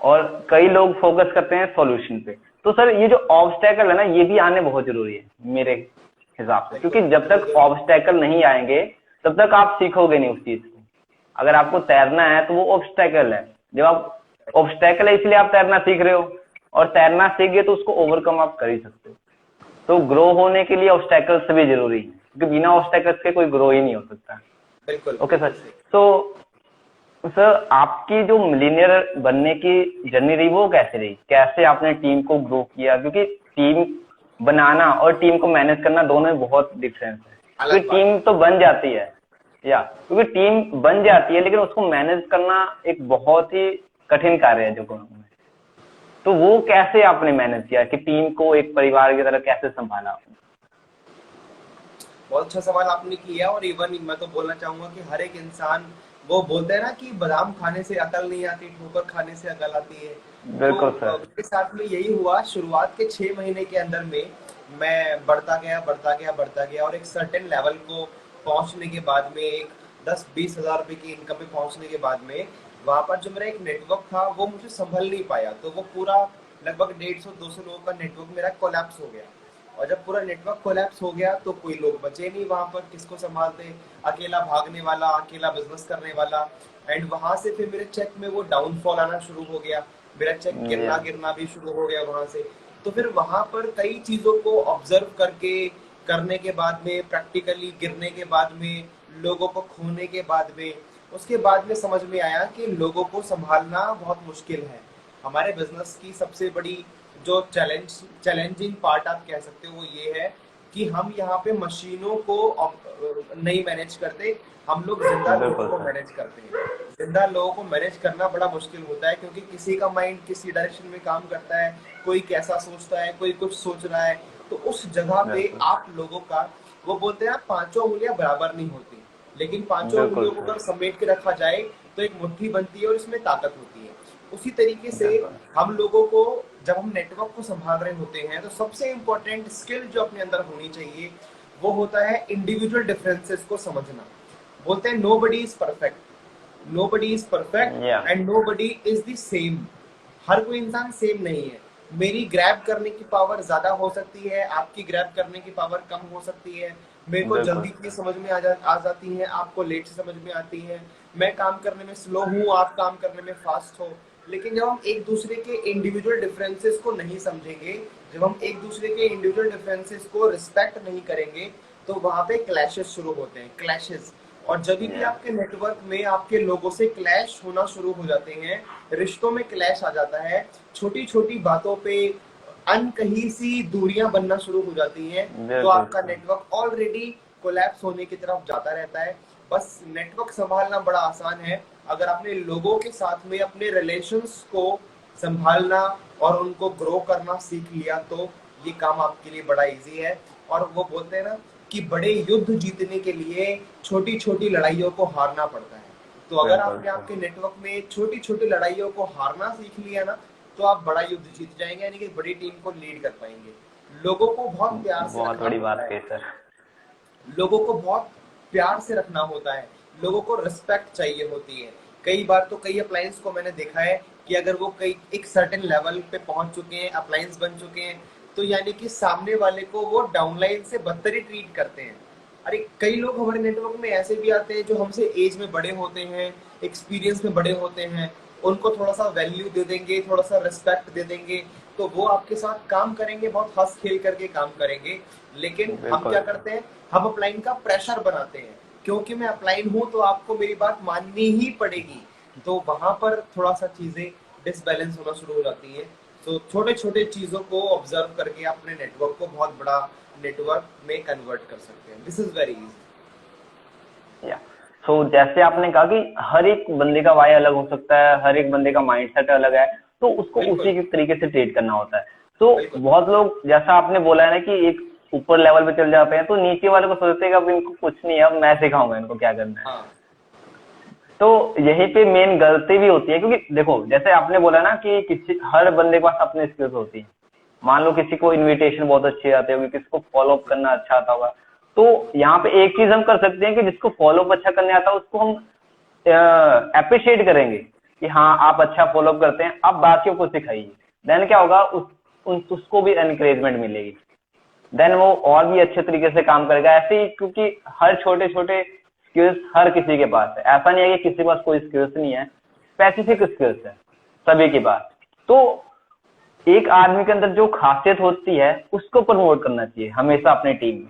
और कई लोग फोकस करते हैं सॉल्यूशन पे। तो सर, ये जो ऑब्स्टेकल है ना, ये भी आने बहुत जरूरी है मेरे हिसाब से, क्योंकि जब तक ऑब्स्टेकल नहीं आएंगे तब तक आप सीखोगे नहीं उस चीज को। अगर आपको तैरना है तो वो ऑब्स्टेकल है, जब आप ऑब्स्टेकल है इसलिए आप तैरना सीख रहे हो, और तैरना सीख गए तो उसको ओवरकम आप कर ही सकते हो। तो ग्रो होने के लिए ऑब्स्टेकल्स भी जरूरी है, क्योंकि बिना ऑब्स्टेकल्स के कोई ग्रो ही नहीं हो सकता। बिल्कुल। Okay sir. तो सर, आपकी जो मिलीनियर बनने की जर्नी रही वो कैसे रही, कैसे आपने टीम को ग्रो किया? क्योंकि टीम बनाना और टीम को मैनेज करना दोनों में बहुत डिफरेंस है। तो टीम तो बन जाती है, या क्योंकि टीम बन जाती है लेकिन उसको मैनेज करना एक बहुत ही कठिन कार्य है जो को तो वो कैसे आपने मैनेज किया कि टीम को एक परिवार की तरह कैसे संभाला आपने? बहुत अच्छा सवाल आपने किया। और इवन मैं तो बोलना चाहूंगा कि हर एक इंसान, वो बोलते हैं ना कि बादाम खाने से अकल नहीं आती, ठोकर खाने से अकल आती है। तो बिल्कुल सर। मेरे साथ में यही हुआ। शुरुआत के 6 महीने के अंदर में मैं बढ़ता गया और एक सर्टेन लेवल को पहुंचने के बाद में, एक 10-20 हजार रुपए की इनकम पे पहुंचने के बाद में, वहां पर जो मेरा एक नेटवर्क था वो मुझे संभल नहीं पाया। तो वो पूरा लगभग 150-200 लोगों का नेटवर्क मेरा कोलैप्स हो गया। और जब पूरा नेटवर्क कोलैप्स हो गया तो कोई लोग बचे नहीं वहां पर, किसको संभालते, अकेला भागने वाला, अकेला बिजनेस करने वाला। एंड वहां से फिर मेरे चेक में वो डाउनफॉल आना शुरू हो गया, मेरा चेक गिरना गिरना भी शुरू हो गया वहां से। तो फिर वहां पर कई चीजों को ऑब्जर्व करके करने के बाद में, प्रैक्टिकली गिरने के बाद में, लोगों को खोने के बाद में, उसके बाद में समझ में आया कि लोगों को संभालना बहुत मुश्किल है। हमारे बिजनेस की सबसे बड़ी जो चैलेंजिंग पार्ट आप कह सकते हो वो ये है कि हम यहाँ पे मशीनों को नहीं मैनेज करते, हम लोग जिंदा लोगों को मैनेज करते हैं। जिंदा लोगों को मैनेज करना बड़ा मुश्किल होता है क्योंकि किसी का माइंड किसी डायरेक्शन में काम करता है, कोई कैसा सोचता है, कोई कुछ सोच रहा है। तो उस जगह पे आप लोगों का, वो बोलते हैं पांचों उंगलियां बराबर नहीं होती, लेकिन पांचों उंगलियों को अगर समेट के रखा जाए तो एक मुट्ठी बनती है और इसमें ताकत होती है। उसी तरीके से हम लोगों को, जब हम नेटवर्क को संभाल रहे होते हैं, तो सबसे इंपॉर्टेंट स्किल जो अपने अंदर होनी चाहिए वो होता है इंडिविजुअल डिफरेंसेस को समझना। बोलते हैं nobody is perfect, nobody is perfect and nobody is the same. हर कोई इंसान सेम नहीं है। मेरी ग्रैब करने की पावर ज्यादा हो सकती है, आपकी ग्रैब करने की पावर कम हो सकती है। मेरे को जल्दी चीज समझ में आ जाती है, आपको लेट से समझ में आती है। मैं काम करने में स्लो हूँ, आप काम करने में फास्ट हो। लेकिन जब हम एक दूसरे के इंडिविजुअल डिफरेंसेस को नहीं समझेंगे, जब हम एक दूसरे के इंडिविजुअल डिफरेंसेस को रिस्पेक्ट नहीं करेंगे, तो वहां पे क्लैशेस शुरू होते हैं, क्लैशेस। और जब भी आपके नेटवर्क में आपके लोगों से क्लैश होना शुरू हो जाते हैं, रिश्तों में क्लैश आ जाता है, छोटी छोटी बातों पे अनकही सी दूरियां बनना शुरू हो जाती हैं, तो आपका नेटवर्क ऑलरेडी कोलैप्स होने की तरफ जाता रहता है। बस नेटवर्क संभालना बड़ा आसान है अगर आपने लोगों के साथ में अपने रिलेशंस को संभालना और उनको ग्रो करना सीख लिया, तो ये काम आपके लिए बड़ा इजी है। और वो बोलते हैं ना कि बड़े युद्ध जीतने के लिए छोटी छोटी लड़ाइयों को हारना पड़ता है। तो अगर आपने आपके नेटवर्क में छोटी छोटी लड़ाइयों को हारना सीख लिया ना, तो आप बड़ा युद्ध जीत जाएंगे, यानी कि बड़ी टीम को लीड कर पाएंगे। लोगों को बहुत प्यार से, बहुत बड़ी बात है सर। लोगों को बहुत प्यार से रखना होता है, लोगों को रिस्पेक्ट चाहिए होती है। कई बार तो कई अप्लायंस को मैंने देखा है कि अगर वो कई एक सर्टेन लेवल पे पहुंच चुके हैं, अप्लायंस बन चुके हैं, तो यानी कि सामने वाले को वो डाउनलाइन से बदतर ही ट्रीट करते हैं। अरे कई लोग हमारे नेटवर्क में ऐसे भी आते हैं जो हमसे एज में बड़े होते हैं, एक्सपीरियंस में बड़े होते हैं, उनको थोड़ा सा वैल्यू दे देंगे, थोड़ा सा रिस्पेक्ट दे देंगे, तो वो आपके साथ काम करेंगे, बहुत हंस खेल करके काम करेंगे। लेकिन हम क्या करते हैं, हम अपलाइन का प्रेशर बनाते हैं, क्योंकि मैं अपलाइन हूं तो आपको मेरी बात माननी ही पड़ेगी। तो वहां पर थोड़ा सा चीजें डिसबैलेंस होना शुरू हो जाती है। तो छोटे छोटे चीजों को ऑब्जर्व करके अपने नेटवर्क को बहुत बड़ा नेटवर्क में कन्वर्ट कर सकते हैं। This is very easy. So जैसे आपने कहा कि हर एक बंदे का वाई अलग हो सकता है, हर एक बंदे का माइंडसेट अलग है, तो उसको उसी के तरीके से ट्रीट करना होता है। तो बहुत लोग, जैसा आपने बोला है ना कि एक ऊपर लेवल पे चल जाते हैं, तो नीचे वाले को सोचते हैं कि अब इनको कुछ नहीं है, अब मैं सिखाऊंगा इनको क्या करना है। तो यही पे मेन गलती भी होती है, क्योंकि देखो जैसे आपने बोला ना कि किसी हर बंदे के पास अपनी स्किल्स होती है। मान लो किसी को इनविटेशन बहुत अच्छी आती होगी, किसी को फॉलो अप करना अच्छा आता होगा, तो यहाँ पे एक चीज हम कर सकते हैं कि जिसको फॉलो अप अच्छा करने आता है उसको हम अप्रिशिएट करेंगे कि हाँ आप अच्छा फॉलो अप करते हैं, आप बाकियों को सिखाइए। देन क्या होगा, उसको भी एनकरेजमेंट मिलेगी, देन वो और भी अच्छे तरीके से काम करेगा। ऐसे ही, क्योंकि हर छोटे छोटे स्किल्स हर किसी के पास है, ऐसा नहीं है कि किसी के पास कोई स्किल्स नहीं है, स्पेसिफिक स्किल्स है सभी के पास। तो एक आदमी के अंदर जो खासियत होती है उसको प्रमोट करना चाहिए हमेशा अपनी टीम में।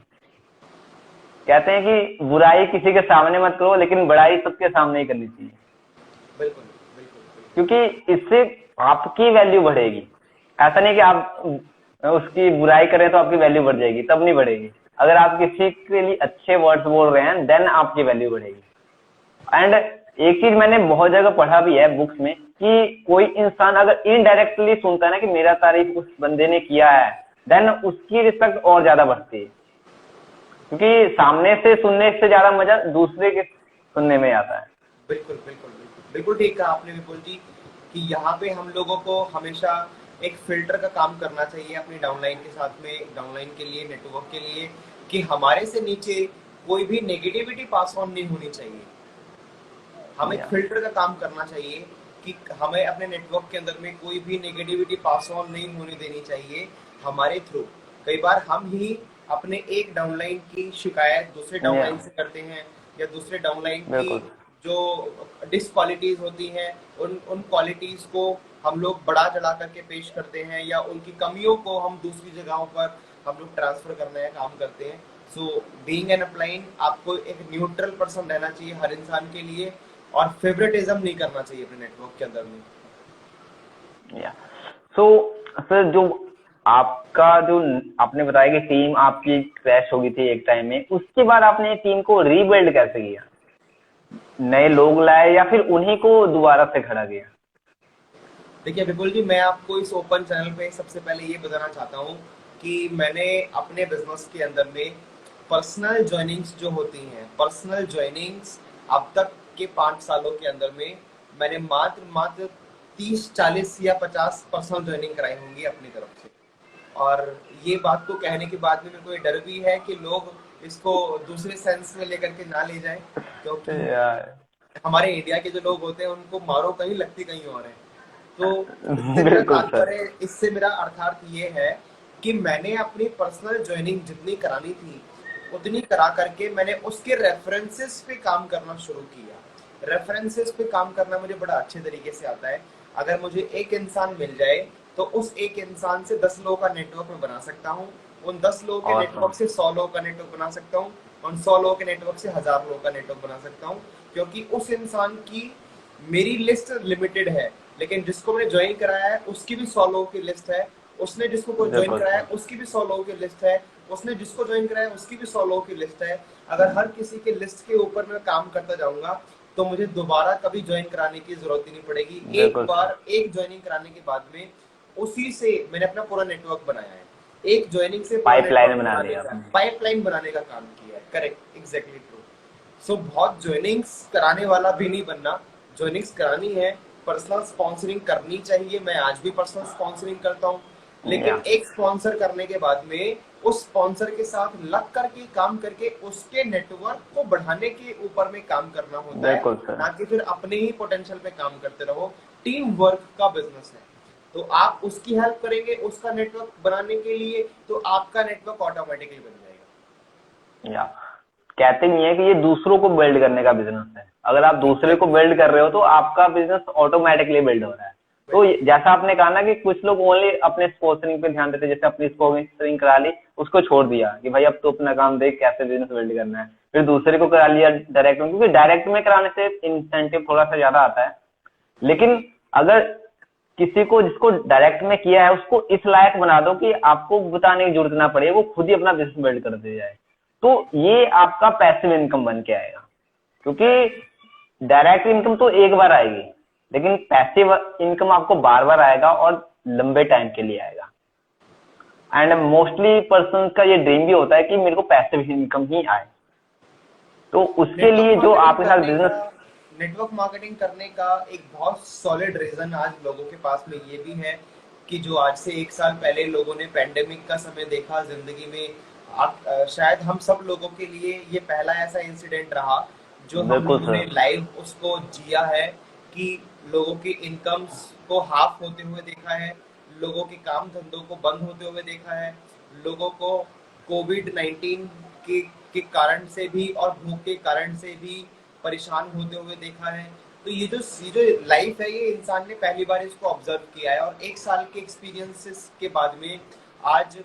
कहते हैं कि बुराई किसी के सामने मत करो, लेकिन बड़ाई सबके सामने ही करनी चाहिए। बिल्कुल बिल्कुल, क्योंकि इससे आपकी वैल्यू बढ़ेगी। ऐसा नहीं कि आप उसकी बुराई करें तो आपकी वैल्यू बढ़ जाएगी, तब नहीं बढ़ेगी। अगर आप किसी के लिए अच्छे वर्ड्स बोल रहे हैं देन आपकी वैल्यू बढ़ेगी। एंड एक चीज मैंने बहुत जगह पढ़ा भी है बुक्स में कि कोई इंसान अगर इनडायरेक्टली सुनता है ना कि मेरा तारीफ उस बंदे ने किया है, देन उसकी रिस्पेक्ट और ज्यादा बढ़ती है, क्योंकि सामने से सुनने से ज्यादा मजा दूसरे के सुनने में आता है। बिल्कुल बिल्कुल बिल्कुल बिल्कुल ठीक कहा आपने विपुल जी कि यहाँ पे हम लोगों को हमेशा एक फिल्टर का काम करना चाहिए अपनी डाउनलाइन के साथ में, डाउनलाइन के लिए, नेटवर्क के लिए, कि हमारे से नीचे कोई भी नेगेटिविटी पास ऑन नहीं होनी चाहिए। हम एक फिल्टर का काम करना चाहिए कि हमें अपने नेटवर्क के अंदर में कोई भी नेगेटिविटी पास ऑन नहीं होने देनी चाहिए हमारे थ्रू। कई बार हम ही अपने एक डाउनलाइन की शिकायत दूसरे डाउनलाइन से करते हैं, या दूसरे डाउनलाइन की जो डिसक्वालिटीज होती हैं उन क्वालिटीज को हम लोग बढ़ा चढ़ा करके पेश करते हैं, या उनकी कमियों को हम दूसरी जगहों पर हम लोग ट्रांसफर करने का काम करते हैं। सो बीइंग एन अपलाइन, आपको एक न्यूट्रल पर्सन रहना चाहिए हर इंसान के लिए, और फेवरेटिज्म नहीं करना चाहिए अपने नेटवर्क के अंदर में। या सो सर, जो आपका जो आपने बताया कि टीम आपकी क्रैश हो गई थी एक टाइम में, उसके बाद आपने टीम को रीबिल्ड कैसे किया? नए लोग लाए या फिर उन्हीं को दोबारा से खड़ा किया? देखिए विपुल जी, मैं आपको इस ओपन चैनल पे सबसे पहले ये बताना चाहता हूँ कि मैंने अपने बिजनेस के अंदर में पर्सनल ज्वाइनिंग्स जो होती हैं, पर्सनल ज्वाइनिंग्स अब तक के 5 सालों के अंदर में मैंने मात्र 30, 40 या 50 पर्सनल ज्वाइनिंग कराई होंगी अपनी तरफ से। और ये बात को कहने के बाद में मेरे को ये डर भी है कि लोग इसको दूसरे सेंस में लेकर के ना ले जाएं, क्योंकि हमारे इंडिया के जो लोग होते हैं उनको मारो कहीं लगती कहीं और है। तो इससे मेरा अर्थार्थ ये है कि मैंने अपनी पर्सनल ज्वाइनिंग जितनी करानी थी उतनी करा करके मैंने उसके रेफरेंसेस पे काम करना शुरू किया। रेफरेंसेस पे काम करना मुझे बड़ा अच्छे तरीके से आता है। अगर मुझे एक इंसान मिल जाए तो उस एक इंसान से 10 लोगों का नेटवर्क मैं बना सकता हूँ, उन 10 लोगों के नेटवर्क से 100 लोगों का नेटवर्क बना सकता हूँ, उन 100 लोगों के नेटवर्क से 1000 लोगों का नेटवर्क बना सकता हूँ, क्योंकि उस इंसान की मेरी लिस्ट लिमिटेड है, लेकिन जिसको मैंने ज्वाइन कराया है उसकी भी 100 लोगों की लिस्ट है, उसने जिसको ज्वाइन कराया है उसकी भी 100 लोगों की लिस्ट है, उसने जिसको ज्वाइन कराया है उसकी भी 100 लोगों की लिस्ट है। अगर हर किसी के लिस्ट के ऊपर मैं काम करता जाऊंगा तो मुझे दोबारा कभी ज्वाइन कराने की जरूरत ही नहीं पड़ेगी। एक बार एक ज्वाइनिंग कराने के बाद में उसी से मैंने अपना पूरा नेटवर्क बनाया है। एक ज्वाइनिंग से पाइपलाइन बनाने का काम किया है। Correct, exactly true. सो बहुत ज्वाइनिंग्स कराने वाला भी नहीं बनना, ज्वाइनिंग्स करानी है, पर्सनल स्पॉन्सरिंग करनी चाहिए। मैं आज भी पर्सनल स्पॉन्सरिंग करता हूँ, लेकिन एक स्पॉन्सर करने के बाद में उस स्पॉन्सर के साथ लग करके काम करके उसके नेटवर्क को बढ़ाने के ऊपर में काम करना होता है, ना कि फिर अपने ही पोटेंशियल पे काम करते रहो। टीम वर्क का बिजनेस है, तो आप उसकी हेल्प करेंगे उसका नेटवर्क बनाने के लिए, तो आपका नेटवर्क ऑटोमेटिकली बन जाएगा। कहते नहीं है कि ये दूसरों को बिल्ड करने का बिजनेस है। अगर आप दूसरे को बिल्ड कर रहे हो तो आपका बिजनेस ऑटोमेटिकली बिल्ड हो रहा है। तो जैसा आपने कहा ना कि कुछ लोग ओनली अपने स्पॉन्सरिंग पे ध्यान देते, जैसे अपनी स्पॉन्सरिंग करा ली, उसको छोड़ दिया कि भाई अब तो अपना काम देख कैसे बिजनेस बिल्ड करना है, फिर दूसरे को करा लिया डायरेक्ट में, क्योंकि डायरेक्ट में कराने से इंसेंटिव थोड़ा सा ज्यादा आता है। लेकिन अगर किसी को जिसको डायरेक्ट में किया है उसको इस लायक बना दो कि आपको बताने की जरूरत ना पड़े, वो खुद ही अपना बिजनेस बिल्ड कर दे जाए, तो ये आपका पैसिव इनकम बन के आएगा। क्योंकि डायरेक्ट इनकम तो एक बार आएगी, लेकिन पैसिव इनकम आपको बार बार आएगा और लंबे टाइम के लिए आएगा। एंड मोस्टली पर्सन का ये ड्रीम भी होता है कि मेरे को पैसिव इनकम ही आए। तो उसके लिए जो आपके साथ बिजनेस नेटवर्क मार्केटिंग करने का एक बहुत सॉलिड रीजन आज लोगों के पास में ये भी है कि जो आज से 1 साल पहले लोगों ने पैंडेमिक का समय देखा जिंदगी में, शायद हम सब लोगों के लिए ये पहला ऐसा इंसिडेंट रहा जो हमने लाइव उसको जिया है, कि लोगों की इनकम्स को हाफ होते हुए देखा है, लोगों के काम धंधों को बंद होते हुए देखा है, लोगों को कोविड-19 के कारण से भी और भूख के कारण से भी परेशान होते हुए देखा है। तो ये जो लाइफ है ये इंसान ने पहली बार इसको ऑब्जर्व किया है, और 1 साल के एक्सपीरियंसेस के बाद में आज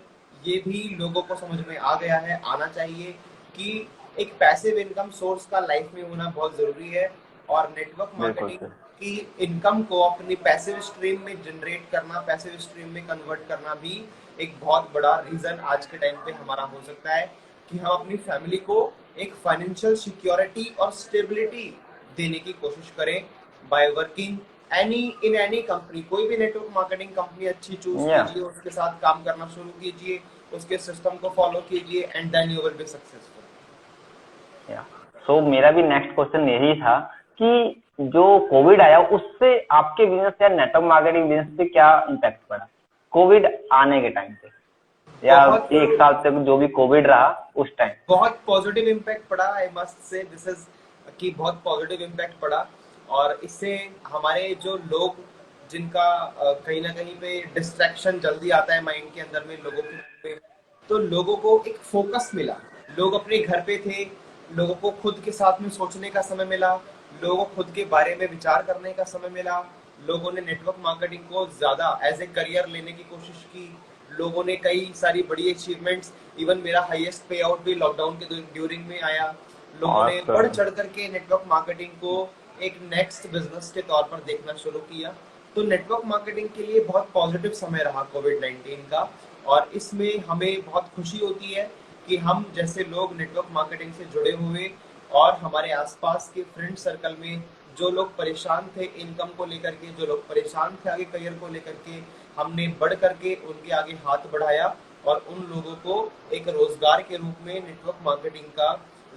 ये भी लोगों को समझ में आ गया है, आना चाहिए कि एक पैसिव इनकम सोर्स का लाइफ में होना बहुत जरूरी है, और नेटवर्क मार्केटिंग की इनकम को अपनी पैसिव स्ट्रीम में जनरेट करना, पैसिव स्ट्रीम में कन्वर्ट करना भी एक बहुत बड़ा रीजन आज के टाइम पे हमारा हो सकता है कि हम अपनी फैमिली को एक फाइनेंशियल सिक्योरिटी और स्टेबिलिटी देने की कोशिश करें बाय वर्किंग एनी कंपनी। कोई भी नेटवर्क मार्केटिंग कंपनी अच्छी चूज या कीजिए, उसके साथ काम करना शुरू कीजिए, उसके सिस्टम को फॉलो कीजिए and then you will be successful. Yeah so मेरा भी नेक्स्ट क्वेश्चन यही था कि जो कोविड आया उससे आपके बिजनेस या नेटवर्क मार्केटिंग बिजनेस पे क्या इम्पैक्ट पड़ा कोविड आने के टाइम पे, या बहुत एक साल तक जो भी कोविड रहा उस टाइम? बहुत पॉजिटिव इम्पैक्ट पड़ा। I must say this is कि बहुत पॉजिटिव इम्पैक्ट पड़ा, और इससे हमारे जो लोग जिनका कहीं ना कहीं पे डिस्ट्रैक्शन जल्दी आता है माइंड के अंदर में लोगों के मन में, तो लोगों को एक फोकस मिला। लोग अपने घर पे थे, लोगों को खुद के साथ में सोचने का समय मिला, लोगों को खुद के बारे में विचार करने का समय मिला। लोगों ने नेटवर्क मार्केटिंग को ज्यादा एज ए करियर लेने की कोशिश की। लोगों ने कई सारी बड़ी अचीवमेंट्स, इवन मेरा हाईएस्ट पे आउट भी लॉकडाउन के ड्यूरिंग में आया। लोगों ने बढ़ चढ़ करके नेटवर्क मार्केटिंग को एक नेक्स्ट बिजनेस के तौर पर देखना शुरू किया। तो नेटवर्क मार्केटिंग के लिए बहुत पॉजिटिव समय रहा कोविड-19 का, और इसमें हमें बहुत खुशी होती है कि हम जैसे लोग नेटवर्क मार्केटिंग से जुड़े हुए और हमारे आसपास के फ्रेंड सर्कल में जो लोग परेशान थे इनकम को लेकर के, जो लोग परेशान थे आगे करियर को लेकर के, हमने बढ़ करके उनके आगे हाथ बढ़ाया और उन लोगों को एक रोजगार के रूप में नेटवर्क मार्केटिंग का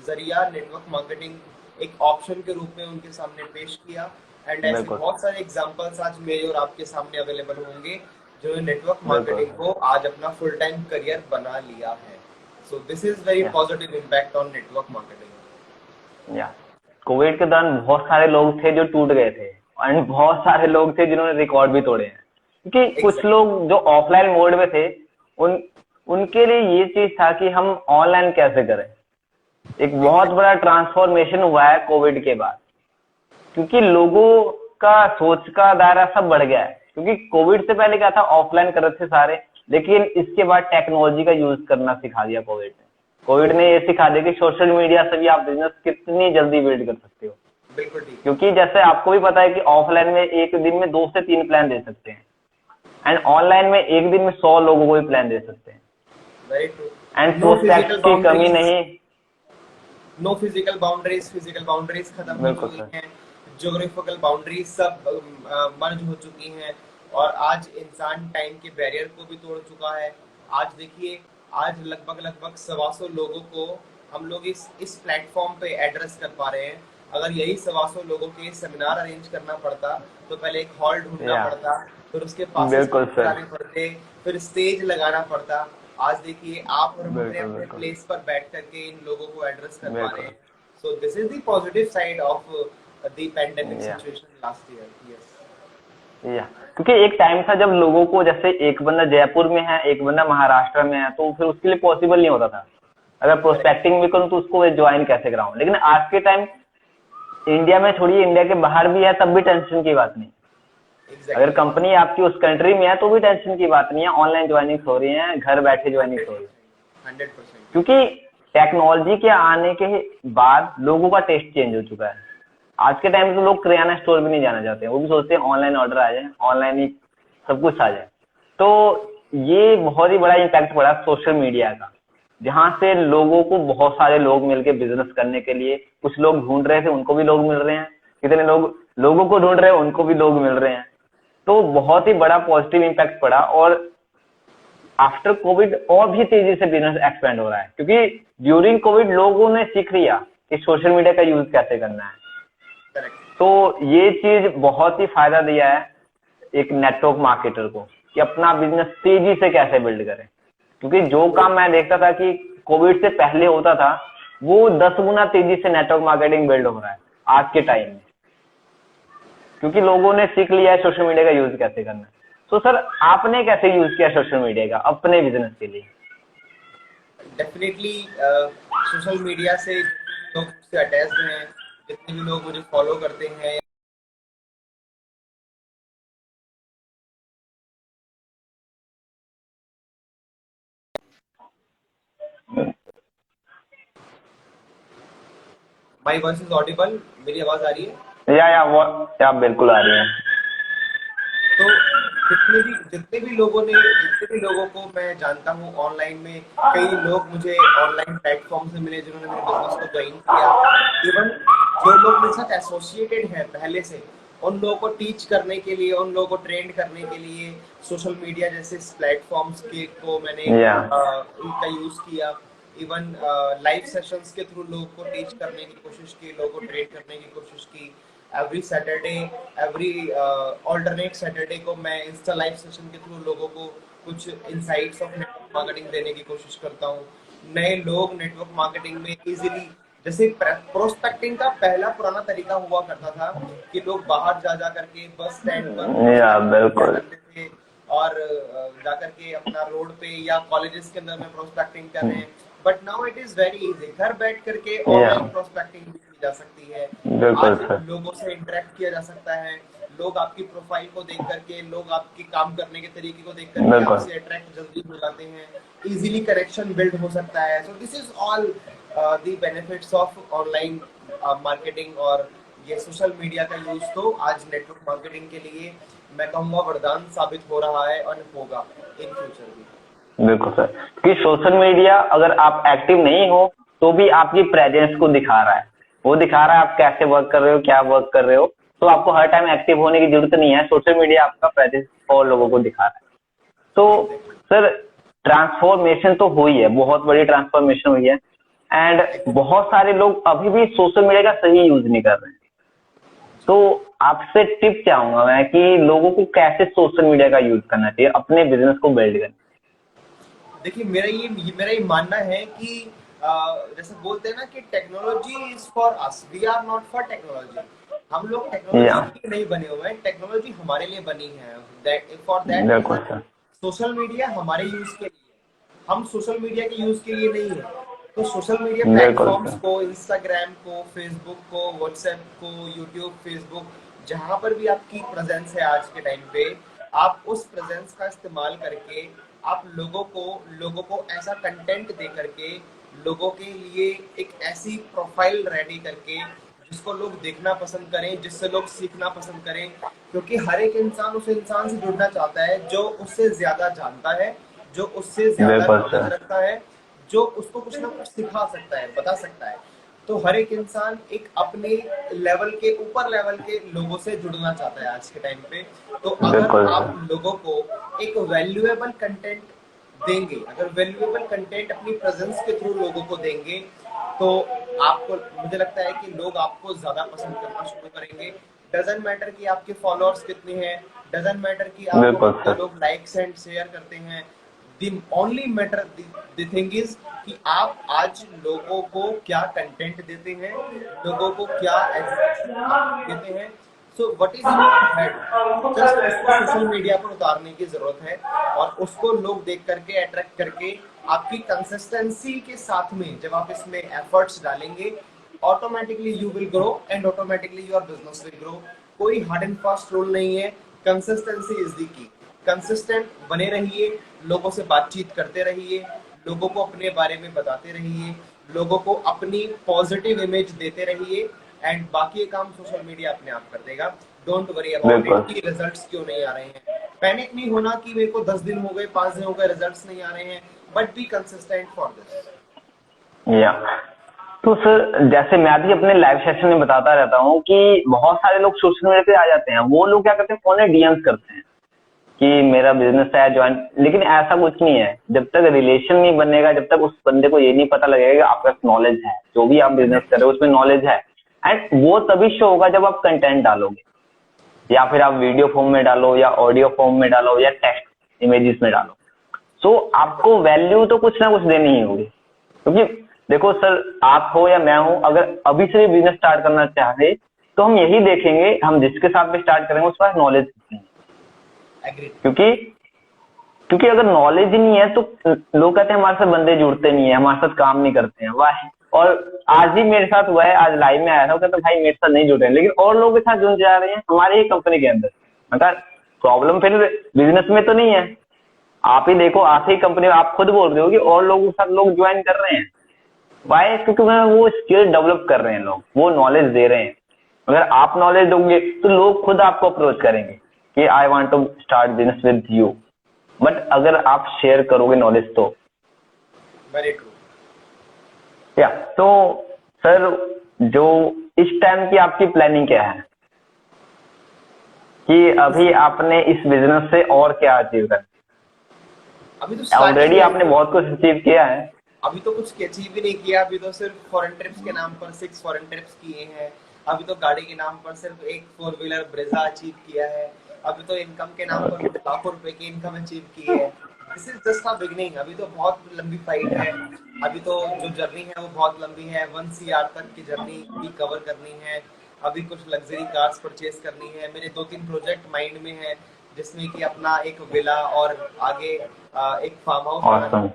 जरिया, नेटवर्क मार्केटिंग एक ऑप्शन के रूप में उनके सामने पेश किया। एंड ऐसे बिल्कुल बहुत सारे एग्जांपल्स आज मेरे और आपके सामने अवेलेबल होंगे जो नेटवर्क बिल्कुल मार्केटिंग को आज अपना फुल टाइम करियर बना लिया है। सो दिस इज वेरी या positive impact on network marketing. या कोविड के दौरान बहुत सारे लोग थे जो टूट गए थे एंड बहुत सारे लोग थे जिन्होंने रिकॉर्ड भी तोड़े हैं, क्योंकि कुछ एग्जैक्टली, लोग जो ऑफलाइन मोड में थे उन उनके लिए ये चीज था कि हम ऑनलाइन कैसे करें। एक बहुत एग्जैक्टली, बड़ा ट्रांसफॉर्मेशन हुआ है कोविड के बाद, क्योंकि लोगों का सोच का दायरा सब बढ़ गया है। क्योंकि कोविड से पहले क्या था, ऑफलाइन कर रहे थे सारे, लेकिन इसके बाद टेक्नोलॉजी का यूज करना सिखा दिया कोविड ने ये सिखा दिया कि सोशल मीडिया से भी आप बिजनेस कितनी जल्दी बिल्ड कर सकते हो। बिल्कुल ठीक, क्योंकि जैसे आपको भी पता है कि ऑफलाइन में एक दिन में 2 से 3 प्लान दे सकते हैं एंड ऑनलाइन में एक दिन में 100 लोगों को भी प्लान दे सकते हैं very true. And no prospect physical की कमी बाउंड्रीज, नहीं। नो फिजिकल बाउंड्रीज खत्म हो बिल्कुल चुकी सर। हैं, ज्योग्राफिकल बाउंड्रीज सब मर्ज हो चुकी हैं, और आज इंसान टाइम के बैरियर को भी तोड़ चुका है। आज देखिए, आज लगभग 125 लोगों को हम लोग इस प्लेटफॉर्म पे एड्रेस कर पा रहे हैं। अगर यही 125 लोगों के सेमिनार अरेंज करना पड़ता तो पहले एक हॉल ढूंढना या पड़ता, फिर उसके पासेस बिल्कुल बुक सर। कराने पड़ते, फिर स्टेज लगाना पड़ता। आज देखिए, आप और हम अपने बिल्कुल अपने बिल्कुल प्लेस पर बैठ करके इन लोगों को एड्रेस कर पा रहे बिल्कुल हैं। So this is the positive side of the pandemic या situation last year. Yes, yeah क्योंकि एक टाइम था जब लोगों को, जैसे एक बंदा जयपुर में है एक बंदा महाराष्ट्र में है, तो फिर उसके लिए पॉसिबल नहीं होता था। अगर करेक्ट, प्रोस्पेक्टिंग भी करूँ तो उसको ज्वाइन कैसे कराऊं। लेकिन आज के टाइम इंडिया में छोड़िए, इंडिया के बाहर भी है तब भी टेंशन की बात नहीं। अगर एग्जैक्टली, कंपनी आपकी उस कंट्री में है तो भी टेंशन की बात नहीं है, ऑनलाइन ज्वाइनिंग हो रही है, घर बैठे ज्वाइनिंग हो रही है। 100%। क्योंकि टेक्नोलॉजी के आने के बाद लोगों का टेस्ट चेंज हो चुका है। आज के टाइम में तो लोग किराना स्टोर भी नहीं जाना चाहते हैं, वो भी सोचते हैं ऑनलाइन ऑर्डर आ जाए, ऑनलाइन ही सब कुछ आ जाए। तो ये बहुत ही बड़ा इम्पैक्ट पड़ा सोशल मीडिया का, जहां से लोगों को बहुत सारे लोग मिलके बिजनेस करने के लिए, कुछ लोग ढूंढ रहे थे उनको भी लोग मिल रहे हैं, कितने लोग लोगों को ढूंढ रहे हैं उनको भी लोग मिल रहे हैं। तो बहुत ही बड़ा पॉजिटिव इम्पैक्ट पड़ा, और आफ्टर कोविड और भी तेजी से बिजनेस एक्सपेंड हो रहा है, क्योंकि ड्यूरिंग कोविड लोगों ने सीख लिया कि सोशल मीडिया का यूज कैसे करना है। करेक्ट, तो ये चीज बहुत ही फायदा दिया है एक नेटवर्क मार्केटर को कि अपना बिजनेस तेजी से कैसे बिल्ड करें। क्योंकि जो काम मैं देखता था कि कोविड से पहले होता था, वो 10 गुना तेजी से नेटवर्क मार्केटिंग बिल्ड हो रहा है आज के टाइम में, क्योंकि लोगों ने सीख लिया है सोशल मीडिया का यूज कैसे करना है। तो सर, आपने कैसे यूज किया सोशल मीडिया का अपने बिजनेस के लिए? डेफिनेटली सोशल मीडिया से लोग मुझसे अटैच्ड हैं, जितने भी लोग मुझे फॉलो करते हैं, माय वॉइस इज ऑडिबल, मेरी आवाज आ रही है? या वो, क्या बिल्कुल आ रही है। तो जितने जितने भी लोगों को मैं जानता हूँ ऑनलाइन में, कई लोग मुझे ऑनलाइन प्लेटफॉर्म से मिले जिन्होंने मेरे बिजनेस को ज्वाइन किया। इवन जो लोग मेरे साथ एसोसिएटेड हैं पहले से, उन लोगों को टीच करने के लिए, उन लोगों को ट्रेंड करने के लिए सोशल मीडिया जैसे प्लेटफॉर्म्स के को मैंने उनका यूज किया। इवन लाइव सेशंस के थ्रू लोगों को टीच करने की कोशिश की, लोगों को ट्रेन करने की कोशिश की। Every Saturday, every alternate Saturday को मैं इंस्टा लाइव सेशन के थ्रू लोगों को कुछ इनसाइट्स ऑफ नेटवर्क मार्केटिंग देने की कोशिश करता हूँ। नए लोग नेटवर्क मार्केटिंग में इजीली, जैसे प्रोस्पेक्टिंग का पहला पुराना तरीका हुआ करता था कि लोग बाहर जा करके बस स्टैंड पर करते थे और जा करके अपना रोड पे या कॉलेजेस के अंदर में प्रोस्पेक्टिंग कर रहे हैं। But now it is very easy, घर बैठ करके ऑनलाइन प्रोस्पेक्टिंग भी की जा सकती है। आज लोगों से इंटरेक्ट किया जा सकता है, लोग आपकी प्रोफाइल को देख करके, लोग आपके काम करने के तरीके को देख करके आपसे अट्रैक्ट जल्दी हो जाते हैं, इजीली कनेक्शन बिल्ड हो सकता है। सो this is all the benefits of online marketing. और ये सोशल मीडिया का यूज तो आज नेटवर्क मार्केटिंग के लिए मैं कहूँगा वरदान साबित हो रहा है और होगा इन फ्यूचर भी। बिल्कुल सर, कि सोशल मीडिया अगर आप एक्टिव नहीं हो तो भी आपकी प्रेजेंस को दिखा रहा है, वो दिखा रहा है आप कैसे वर्क कर रहे हो, क्या वर्क कर रहे हो। तो आपको हर टाइम एक्टिव होने की जरूरत नहीं है, सोशल मीडिया आपका प्रेजेंस और लोगों को दिखा रहा है। तो सर ट्रांसफॉर्मेशन तो हुई है, बहुत बड़ी ट्रांसफॉर्मेशन हुई है, एंड बहुत सारे लोग अभी भी सोशल मीडिया का सही यूज नहीं कर रहे हैं। तो आपसे टिप चाहूंगा मैं कि लोगों को कैसे सोशल मीडिया का यूज करना चाहिए अपने बिजनेस को बिल्ड करने। देखिए मेरा ये मानना है कि जैसे बोलते हैं ना कि technology is for us, we are not for technology. हम लोग टेक्नोलॉजी के लिए नहीं बने हुए हैं, टेक्नोलॉजी हमारे लिए बनी है। फॉर दैट सोशल मीडिया हमारे यूज के लिए, हम सोशल मीडिया के यूज के लिए नहीं है। तो सोशल मीडिया प्लेटफॉर्म्स को, इंस्टाग्राम को, फेसबुक को, व्हाट्सएप को, यूट्यूब, फेसबुक, जहां पर भी आपकी प्रेजेंस है आज के टाइम पे, आप उस प्रेजेंस का इस्तेमाल करके आप लोगों को ऐसा कंटेंट दे करके, लोगों के लिए एक ऐसी प्रोफाइल रेडी करके जिसको लोग देखना पसंद करें, जिससे लोग सीखना पसंद करें। क्योंकि हर एक इंसान उस इंसान से जुड़ना चाहता है जो उससे ज्यादा जानता है, जो उससे ज्यादा नॉलेज रखता है, जो उसको कुछ ना कुछ सिखा सकता है, बता सकता है। तो हर एक इंसान एक अपने लेवल के, ऊपर लेवल के लोगों से जुड़ना चाहता है आज के टाइम पे। तो अगर आप लोगों को एक वैल्यूएबल कंटेंट देंगे, अगर वैल्यूएबल कंटेंट अपनी प्रेजेंस के थ्रू लोगों को देंगे, तो आपको, मुझे लगता है कि लोग आपको ज्यादा पसंद करना शुरू करेंगे। डजंट मैटर कि आपके फॉलोअर्स कितने हैं, डजंट मैटर कि आपको कितने लोग लाइक्स एंड शेयर करते हैं। The only matter, the thing is कि आप आज लोगों को क्या कंटेंट देते हैं, लोगों को क्या एजुकेशन देते हैं। So what is in your head, just उसको सोशल मीडिया पर उतारने की जरूरत है और उसको लोग देख करके अट्रैक्ट करके आपकी कंसिस्टेंसी के साथ में जब आप इसमें एफर्ट्स डालेंगे, automatically you will grow and automatically your business will grow. कोई हार्ड एंड फास्ट रूल नहीं है, कंसिस्टेंसी इज द की। कंसिस्टेंट बने रहिए, लोगों से बातचीत करते रहिए, लोगों को अपने बारे में बताते रहिए, लोगों को अपनी पॉजिटिव इमेज देते रहिए, एंड बाकी काम सोशल मीडिया अपने आप कर देगा। डोंट वरी अबाउट इट कि रिजल्ट्स क्यों नहीं आ रहे हैं। पैनिक नहीं होना कि मेरे को 10 दिन हो गए, 5 दिन हो गए, रिजल्ट्स नहीं आ रहे हैं, but be consistent for this. या तो सर जैसे मैं भी अपने लाइव सेशन में बताता रहता हूँ कि बहुत सारे लोग सोशल मीडिया पे आ जाते हैं, वो लोग क्या करते हैं, फोन में डीएम्स करते हैं कि मेरा बिजनेस है ज्वाइन, लेकिन ऐसा कुछ नहीं है। जब तक रिलेशन नहीं बनेगा, जब तक उस बंदे को ये नहीं पता लगेगा कि आपका नॉलेज है, जो भी आप बिजनेस कर रहे हो उसमें नॉलेज है, एंड वो तभी शो होगा जब आप कंटेंट डालोगे, या फिर आप वीडियो फॉर्म में डालो, या ऑडियो फॉर्म में डालो, या टेक्स्ट इमेजेस में डालो। सो आपको वैल्यू तो कुछ ना कुछ देनी ही होगी। क्योंकि देखो सर, आप हो या मैं हूं, अगर अभी से बिजनेस स्टार्ट करना चाहे तो हम यही देखेंगे, हम जिसके साथ भी स्टार्ट करेंगे उसके पास नॉलेज नहीं है। क्योंकि अगर नॉलेज ही नहीं है तो लोग कहते हैं हमारे साथ बंदे जुड़ते नहीं है, हमारे साथ काम नहीं करते हैं। वाह, और आज ही मेरे साथ हुआ है, आज लाइव में आया था, कहता भाई मेरे साथ नहीं जुड़ रहे हैं, लेकिन और लोगों के साथ जुड़ जा रहे हैं हमारे ही कंपनी के अंदर। मतलब प्रॉब्लम फिर बिजनेस में तो नहीं है, आप ही देखो, आप ही कंपनी में आप खुद बोल रहे हो कि और लोगों के साथ लोग ज्वाइन कर रहे हैं। वाई? क्योंकि वो स्किल डेवलप कर रहे हैं लोग, वो नॉलेज दे रहे हैं। अगर आप नॉलेज दोगे तो लोग खुद आपको अप्रोच करेंगे। कि I want to start business with you, but अगर आप शेयर करोगे नॉलेज तो वेरी ट्रू। या तो सर जो इस टाइम की आपकी प्लानिंग क्या है कि अभी आपने इस बिजनेस से और क्या अचीव कर, अभी तो स्टार्टिंग ऑलरेडी है, आपने बहुत कुछ अचीव किया है। अभी तो कुछ अचीव ही नहीं किया। अभी तो सिर्फ फॉरेन ट्रिप्स के नाम पर 6 फॉरेन ट्रिप्स किए हैं। अभी तो गाड़ी के नाम पर सिर्फ एक 4 व्हीलर ब्रेजा अचीव किया है। अभी तो इनकम के नाम पर ओके। कुछ लाखों रुपए की इनकम अचीव की है। This is just a beginning. अभी तो बहुत लंबी फाइट है। अभी तो जो जर्नी है वो बहुत लंबी है। 1 CR तक की जर्नी भी कवर करनी है। अभी कुछ लग्जरी कार्स परचेज करनी है। मेरे 2-3 प्रोजेक्ट माइंड में है, जिसमें कि अपना एक विला और आगे एक फार्म हाउस बनाने ऑसम।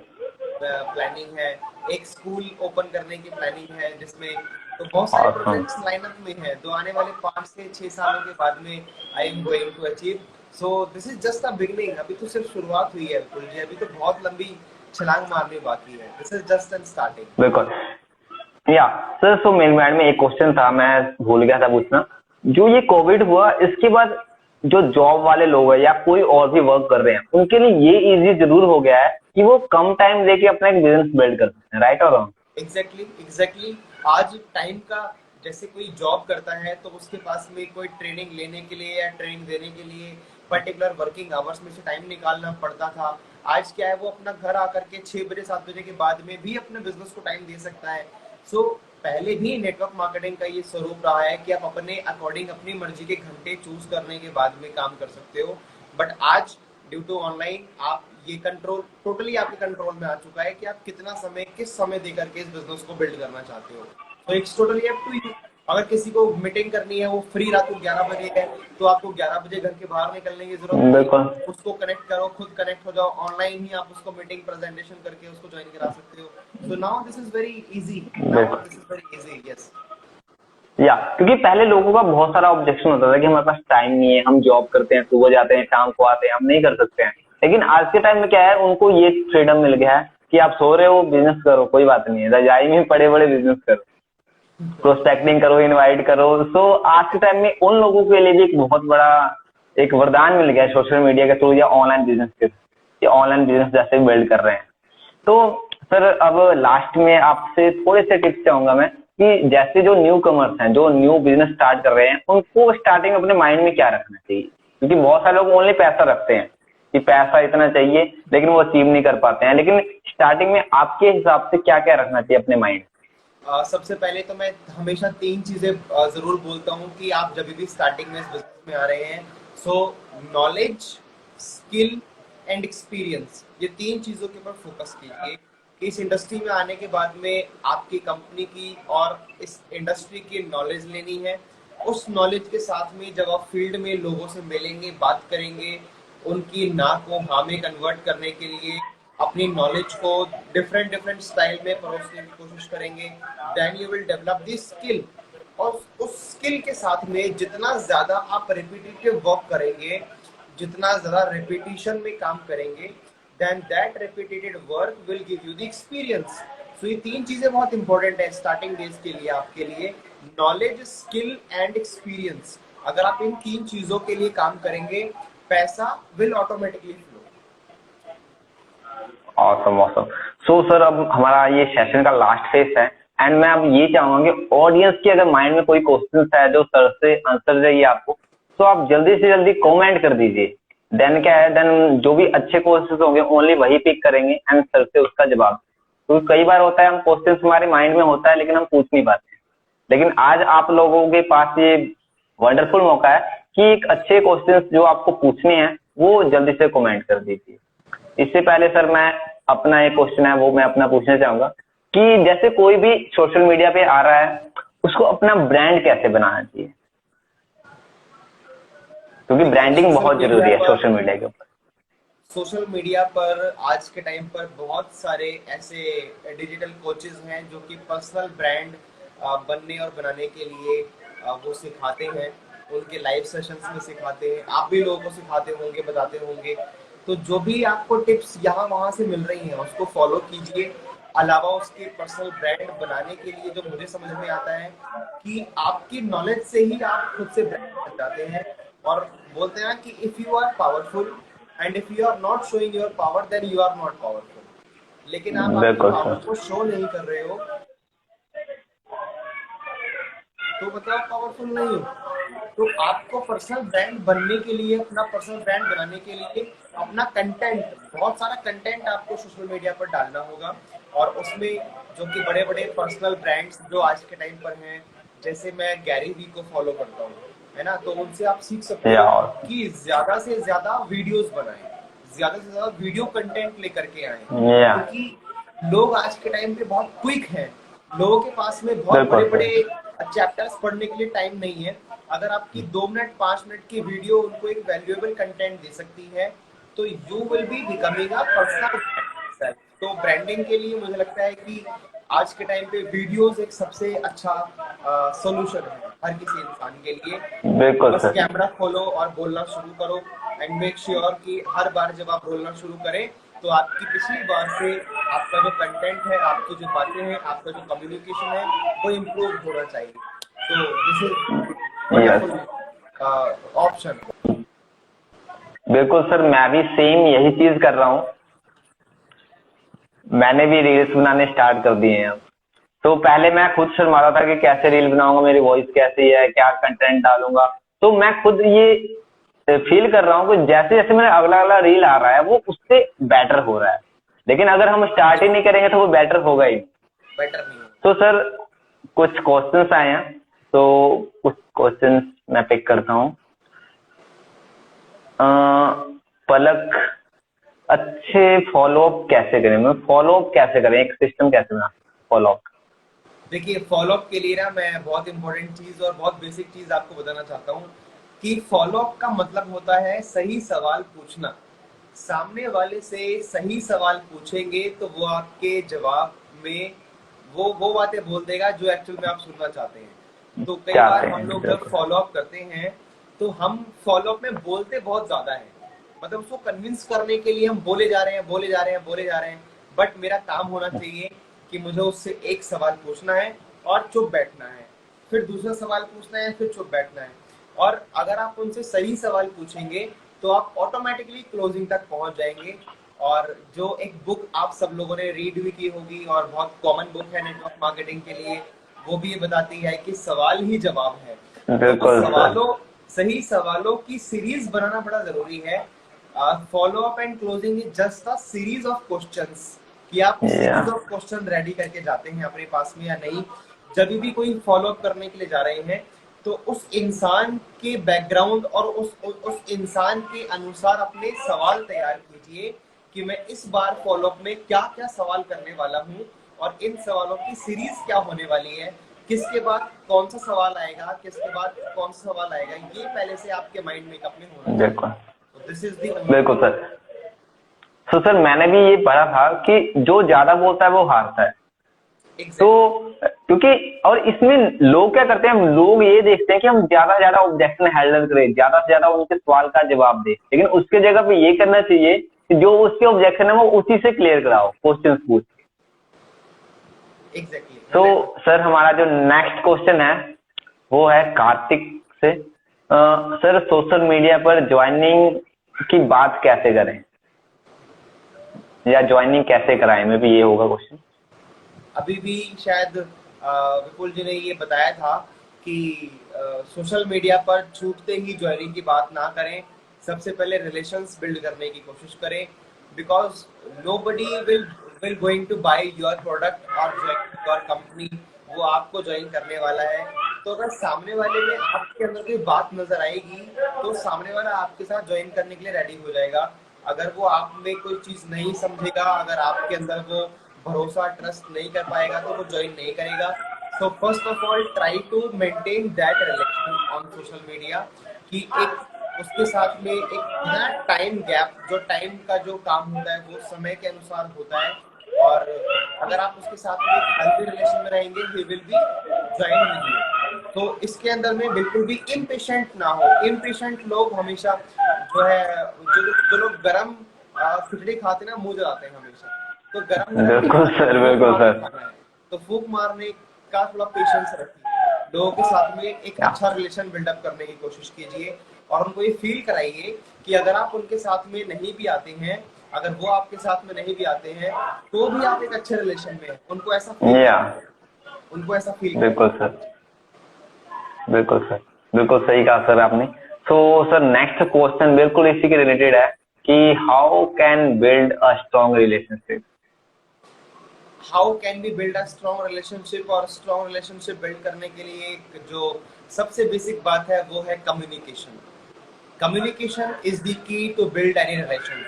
प्लानिंग है। एक स्कूल ओपन करने की प्लानिंग है, जिसमें तो बहुत सारे ऑसम। प्रोजेक्ट्स लाइनअप में है, जो आने वाले 5 से 6 सालों के बाद में I am going to achieve. So this is just a beginning. अभी तो सिर्फ शुरुआत हुई है अतुल जी। अभी तो बहुत लंबी छलांग मारनी बाकी है। This is just an starting. बिल्कुल। या सर, सो मेरे माइंड में एक क्वेश्चन था, मैं भूल गया था पूछना। जो ये कोविड हुआ इसके बाद जो जॉब वाले लोग हैं या कोई और भी वर्क कर रहे हैं, उनके लिए ये इजी जरूर हो गया है कि वो कम टाइम लेके अपना एक बिजनेस बिल्ड कर सकते हैं, राइट और रॉन्ग? एग्जैक्टली। आज टाइम का, जैसे कोई जॉब करता है तो उसके पास में कोई ट्रेनिंग लेने के लिए या ट्रेनिंग देने के लिए पर्टिकुलर वर्किंग आवर्स में से टाइम निकालना पड़ता था। आज क्या है, वो अपना घर आकर के 6 बजे 7 बजे के बाद में भी अपने बिजनेस को टाइम दे सकता है। सो पहले भी नेटवर्क मार्केटिंग का ये स्वरूप रहा है कि आप अपने अकॉर्डिंग अपनी मर्जी के घंटे चूज करने के बाद में काम कर सकते हो। बट आज ड्यू टू ऑनलाइन आप ये कंट्रोल टोटली आपके कंट्रोल में आ चुका है कि आप कितना समय किस समय देकर के इस बिजनेस को बिल्ड करना चाहते हो। तो it's totally up to you. अगर किसी को मीटिंग करनी है, वो फ्री रात को 11 बजे है, तो आपको 11 बजे घर के बाहर निकलने की जरूरत नहीं बिल्कुल। है। उसको कनेक्ट करो, खुद कनेक्ट हो जाओ, ऑनलाइन ही आप उसको मीटिंग प्रेजेंटेशन करके उसको ज्वाइन करा सकते हो। So now this is very easy. Now बिल्कुल। This is very easy. Yes. Yeah क्योंकि पहले लोगों का बहुत सारा ऑब्जेक्शन होता था कि हमारे पास टाइम नहीं है, हम जॉब करते हैं, सुबह जाते हैं शाम को आते हैं, हम नहीं कर सकते हैं। लेकिन आज के टाइम में क्या है, उनको ये फ्रीडम मिल गया है कि आप सो रहे हो बिजनेस करो, कोई बात नहीं है, रजाई में पड़े बड़े बिजनेस करो, प्रोस्पेक्टिंग करो, इनवाइट करो। सो आज के टाइम में उन लोगों के लिए भी एक बहुत बड़ा एक वरदान मिल गया है सोशल मीडिया के थ्रू या ऑनलाइन बिजनेस के थ्रू, या ऑनलाइन बिजनेस जैसे बिल्ड कर रहे हैं। तो सर अब लास्ट में आपसे थोड़े से टिप्स चाहूंगा मैं कि जैसे जो न्यू कमर्स हैं, जो न्यू बिजनेस स्टार्ट कर रहे हैं, उनको स्टार्टिंग अपने माइंड में क्या रखना चाहिए? क्योंकि बहुत सारे लोग ओनली पैसा रखते हैं कि पैसा इतना चाहिए, लेकिन वो अचीव नहीं कर पाते हैं। लेकिन स्टार्टिंग में आपके हिसाब से क्या क्या रखना चाहिए अपने माइंड? सबसे पहले तो मैं हमेशा 3 चीजें जरूर बोलता हूँ कि आप जब भी स्टार्टिंग में इस बिजनेस में आ रहे हैं। सो नॉलेज, स्किल एंड एक्सपीरियंस, ये 3 चीजों के ऊपर फोकस कीजिए कि इस इंडस्ट्री में आने के बाद में आपकी कंपनी की और इस इंडस्ट्री की नॉलेज लेनी है। उस नॉलेज के साथ में जब आप फील्ड में लोगों से मिलेंगे, बात करेंगे, उनकी ना को हाँ में कन्वर्ट करने के लिए अपनी नॉलेज को डिफरेंट डिफरेंट स्टाइल में परोसने की कोशिश करेंगे, then you will develop the skill. और उस स्किल के साथ में जितना ज्यादा आप रिपीटेटिव वर्क करेंगे, जितना ज्यादा रिपीटिशन में काम करेंगे, then that repeated work will give you the experience. So ये 3 चीजें बहुत इंपॉर्टेंट है स्टार्टिंग डेज के लिए आपके लिए। Knowledge, skill and experience. अगर आप इन 3 चीजों के लिए काम करेंगे, पैसा will automatically flow. Awesome awesome. So sir अब हमारा ये सेशन का लास्ट फेज है, एंड मैं अब ये चाहूंगा कि ऑडियंस की अगर माइंड में कोई क्वेश्चन है जो सर से आंसर चाहिए आपको, तो आप जल्दी से जल्दी कमेंट कर दीजिए। देन क्या है, देन जो भी अच्छे क्वेश्चन होंगे ओनली वही पिक करेंगे एंड सर से उसका जवाब। क्योंकि कई बार होता है हम क्वेश्चन हमारे माइंड में होता है लेकिन हम पूछ नहीं पाते। लेकिन आज आप लोगों के पास ये वंडरफुल मौका है कि एक अच्छे क्वेश्चंस जो आपको पूछने हैं वो जल्दी से कमेंट कर दीजिए। इससे पहले सर मैं अपना एक क्वेश्चन है वो मैं अपना पूछना चाहूंगा कि जैसे कोई भी सोशल मीडिया पे आ रहा है, उसको अपना ब्रांड कैसे बनाना चाहिए? क्योंकि ब्रांडिंग बहुत जरूरी है सोशल मीडिया के ऊपर। सोशल मीडिया पर आज के टाइम पर बहुत सारे ऐसे डिजिटल कोचेज हैं जो कि पर्सनल ब्रांड बनने और बनाने के लिए वो सिखाते हैं। उनके लाइव सेशंस में सिखाते हैं। आप भी लोगों को सिखाते होंगे, बताते होंगे। तो जो भी आपको टिप्स यहाँ वहाँ से मिल रही हैं उसको फॉलो कीजिए। अलावा उसके पर्सनल ब्रांड बनाने के लिए जो मुझे समझ में आता है कि आपकी नॉलेज से ही आप खुद से ब्रांड बन जाते हैं। और बोलते हैं ना कि if you are powerful and if you are not showing your power then you are not powerful. लेकिन आप अपनी बिल्कुल पावर सर। को शो नहीं कर रहे हो तो मतलब आप पावरफुल नहीं हो। तो आपको पर्सनल ब्रांड बनने के लिए, अपना पर्सनल ब्रांड बनाने के लिए अपना कंटेंट, बहुत सारा कंटेंट आपको सोशल मीडिया पर डालना होगा। और उसमें जो कि बड़े बड़े पर्सनल ब्रांड्स जो आज के टाइम पर हैं, जैसे मैं गैरी वी को फॉलो करता हूँ, है ना, तो उनसे आप सीख सकते या हो और कि ज्यादा से ज्यादा वीडियोस बनाएं, ज्यादा से ज्यादा वीडियो कंटेंट लेकर के आए, या क्योंकि लोग आज के टाइम पे बहुत क्विक हैं। लोगों के पास में बहुत बिल्कुल बड़े सर। बड़े चैप्टर्स पढ़ने के लिए टाइम नहीं है। अगर आपकी 2 मिनट 5 मिनट की वीडियो उनको एक वैल्यूएबल कंटेंट दे सकती है तो you will be becoming a personal brand. तो ब्रांडिंग के लिए मुझे लगता है कि आज के टाइम पे वीडियोस एक सबसे अच्छा सॉल्यूशन है हर किसी इंसान के लिए। बिल्कुल बस सर। कैमरा खोलो और बोलना शुरू करो एंड मेक श्योर कि हर बार जब आप बोलना शुरू करें तो आपकी पिछली बार से आपका जो कंटेंट है, आपकी जो बातें हैं, आपका जो कम्युनिकेशन है वो इम्प्रूव होना चाहिए। तो this is yes. Wonderful option. बिल्कुल सर, मैं भी सेम यही चीज कर रहा हूँ। मैंने भी रील्स बनाने स्टार्ट कर दिए हैं अब। तो पहले मैं खुद शर्माता था कि कैसे रील बनाऊंगा, मेरी वॉइस कैसी है, क्या कंटेंट डालूंगा। तो मैं खुद ये फील कर रहा हूँ कि जैसे जैसे मेरा अगला अगला रील आ रहा है वो उससे बेटर हो रहा है। लेकिन अगर हम स्टार्ट ही नहीं करेंगे तो वो बेटर होगा ही। बेटर नहीं हो। तो सर कुछ क्वेश्चंस आए हैं, तो कुछ क्वेश्चंस मैं पिक करता हूँ। पलक, अच्छे फॉलोअप कैसे करें, मैं फॉलोअप कैसे करें, एक सिस्टम कैसे बना फॉलोअप। देखिए, फॉलोअप के लिए ना मैं बहुत इंपॉर्टेंट चीज और बहुत बेसिक चीज आपको बताना चाहता हूँ कि फॉलोअप का मतलब होता है सही सवाल पूछना। सामने वाले से सही सवाल पूछेंगे तो वो आपके जवाब में वो बातें बोल देगा जो एक्चुअल में आप सुनना चाहते हैं। तो कई क्या बार करें, हम लोग जब बिल्कुल। फॉलोअप करते हैं तो हम फॉलोअप में बोलते बहुत ज्यादा है, मतलब उसको कन्विंस करने के लिए हम बोले जा रहे हैं, बोले जा रहे हैं, बोले जा रहे हैं। बट मेरा काम होना चाहिए कि मुझे उससे एक सवाल पूछना है और चुप बैठना है, फिर दूसरा सवाल पूछना है, फिर चुप बैठना है। और अगर आप उनसे सही सवाल पूछेंगे तो आप ऑटोमेटिकली क्लोजिंग तक पहुंच जाएंगे। और जो एक बुक आप सब लोगों ने रीड भी की होगी और बहुत कॉमन बुक है नेटवर्क मार्केटिंग के लिए, वो भी ये बताती है कि सवाल ही जवाब है। तो वो बिल्कुल सर। सही सवालों की सीरीज बनाना बड़ा जरूरी है। Follow up and closing is just a series of questions, कि आप या सीरीज ऑफ क्वेश्चन रेडी करके जाते हैं अपने पास में या नहीं। जब भी कोई फॉलो अप करने के लिए जा रहे हैं तो उस इंसान के बैकग्राउंड और उस इंसान के अनुसार अपने सवाल तैयार कीजिए कि मैं इस बार फॉलो अप में क्या क्या सवाल करने वाला हूँ और इन सवालों की सीरीज क्या होने वाली है, किसके बाद कौन सा सवाल आएगा, किसके बाद कौन सा सवाल आएगा, ये पहले से आपके माइंड मेकअप में होना चाहिए। बिल्कुल। तो दिस इज दी बिल्कुल सर। तो सर मैंने भी ये पढ़ा था कि जो ज्यादा बोलता है वो हारता है। तो एग्जैक्टली। क्योंकि और इसमें लोग क्या करते हैं, हम लोग ये देखते हैं कि हम ज्यादा से ज्यादा ऑब्जेक्शन हैंडल करें, ज्यादा से ज्यादा उनके सवाल का जवाब दें। लेकिन उसके जगह पे ये करना चाहिए कि जो उसके ऑब्जेक्शन है वो उसी से क्लियर कराओ, क्वेश्चन पूछ। एग्जैक्टली तो 100%। सर हमारा जो नेक्स्ट क्वेश्चन है वो है कार्तिक से। सर सोशल मीडिया पर ज्वाइनिंग की बात कैसे करें या ज्वाइनिंग कैसे कराएं, में भी ये होगा क्वेश्चन। अभी भी शायद विपुल जी ने ये बताया था कि सोशल मीडिया पर छूटते ही ज्वाइनिंग की बात ना करें। सबसे पहले रिलेशंस बिल्ड करने की कोशिश करें, because nobody will going to buy your product और योर कंपनी, वो आपको ज्वाइन करने वाला है। तो अगर सामने वाले में आपके अंदर कोई बात नजर आएगी तो सामने वाला आपके साथ ज्वाइन करने के लिए रेडी हो जाएगा। अगर वो आप में कोई चीज नहीं समझेगा, अगर आपके अंदर वो भरोसा ट्रस्ट नहीं कर पाएगा तो वो ज्वाइन नहीं करेगा। So first of all try to maintain that relation on social media, कि एक उसके साथ में एक ना टाइम गैप, जो टाइम का जो काम होता है वो समय के अनुसार होता है। और अगर आप उसके साथ में एक हेल्दी रिलेशन में रहेंगे he will be join with you. तो इसके अंदर में बिल्कुल भी इम्पेशेंट ना हो। इम्पेशेंट लोग हमेशा जो है, जो लोग गरम खिचड़ी खाते ना मुंह जलाते हैं हमेशा। तो गरम गरम नहीं बिल्कुल खाना है, सर, फूंक बिल्कुल मार के सर। खाना है। तो फूंक मारने का थोड़ा पेशेंस रखिए, लोगों के साथ में एक क्या अच्छा रिलेशन बिल्डअप करने की कोशिश कीजिए। और उनको ये फील कराइए कि अगर आप उनके साथ में नहीं भी आते हैं, अगर वो आपके साथ में नहीं भी आते हैं, तो भी आप एक अच्छे रिलेशन में हैं। उनको ऐसा फील या कराइए, उनको ऐसा फील बिल्कुल कराइए। सर, बिल्कुल सर, बिल्कुल सही कहा सर आपने। सो सर नेक्स्ट क्वेश्चन बिल्कुल इसी के रिलेटेड है कि how can build a strong relationship. How can be build a strong relationship, और स्ट्रॉन्ग रिलेशनशिप बिल्ड करने के लिए एक जो सबसे बेसिक बात है वो है communication. Communication is the key to build any relation.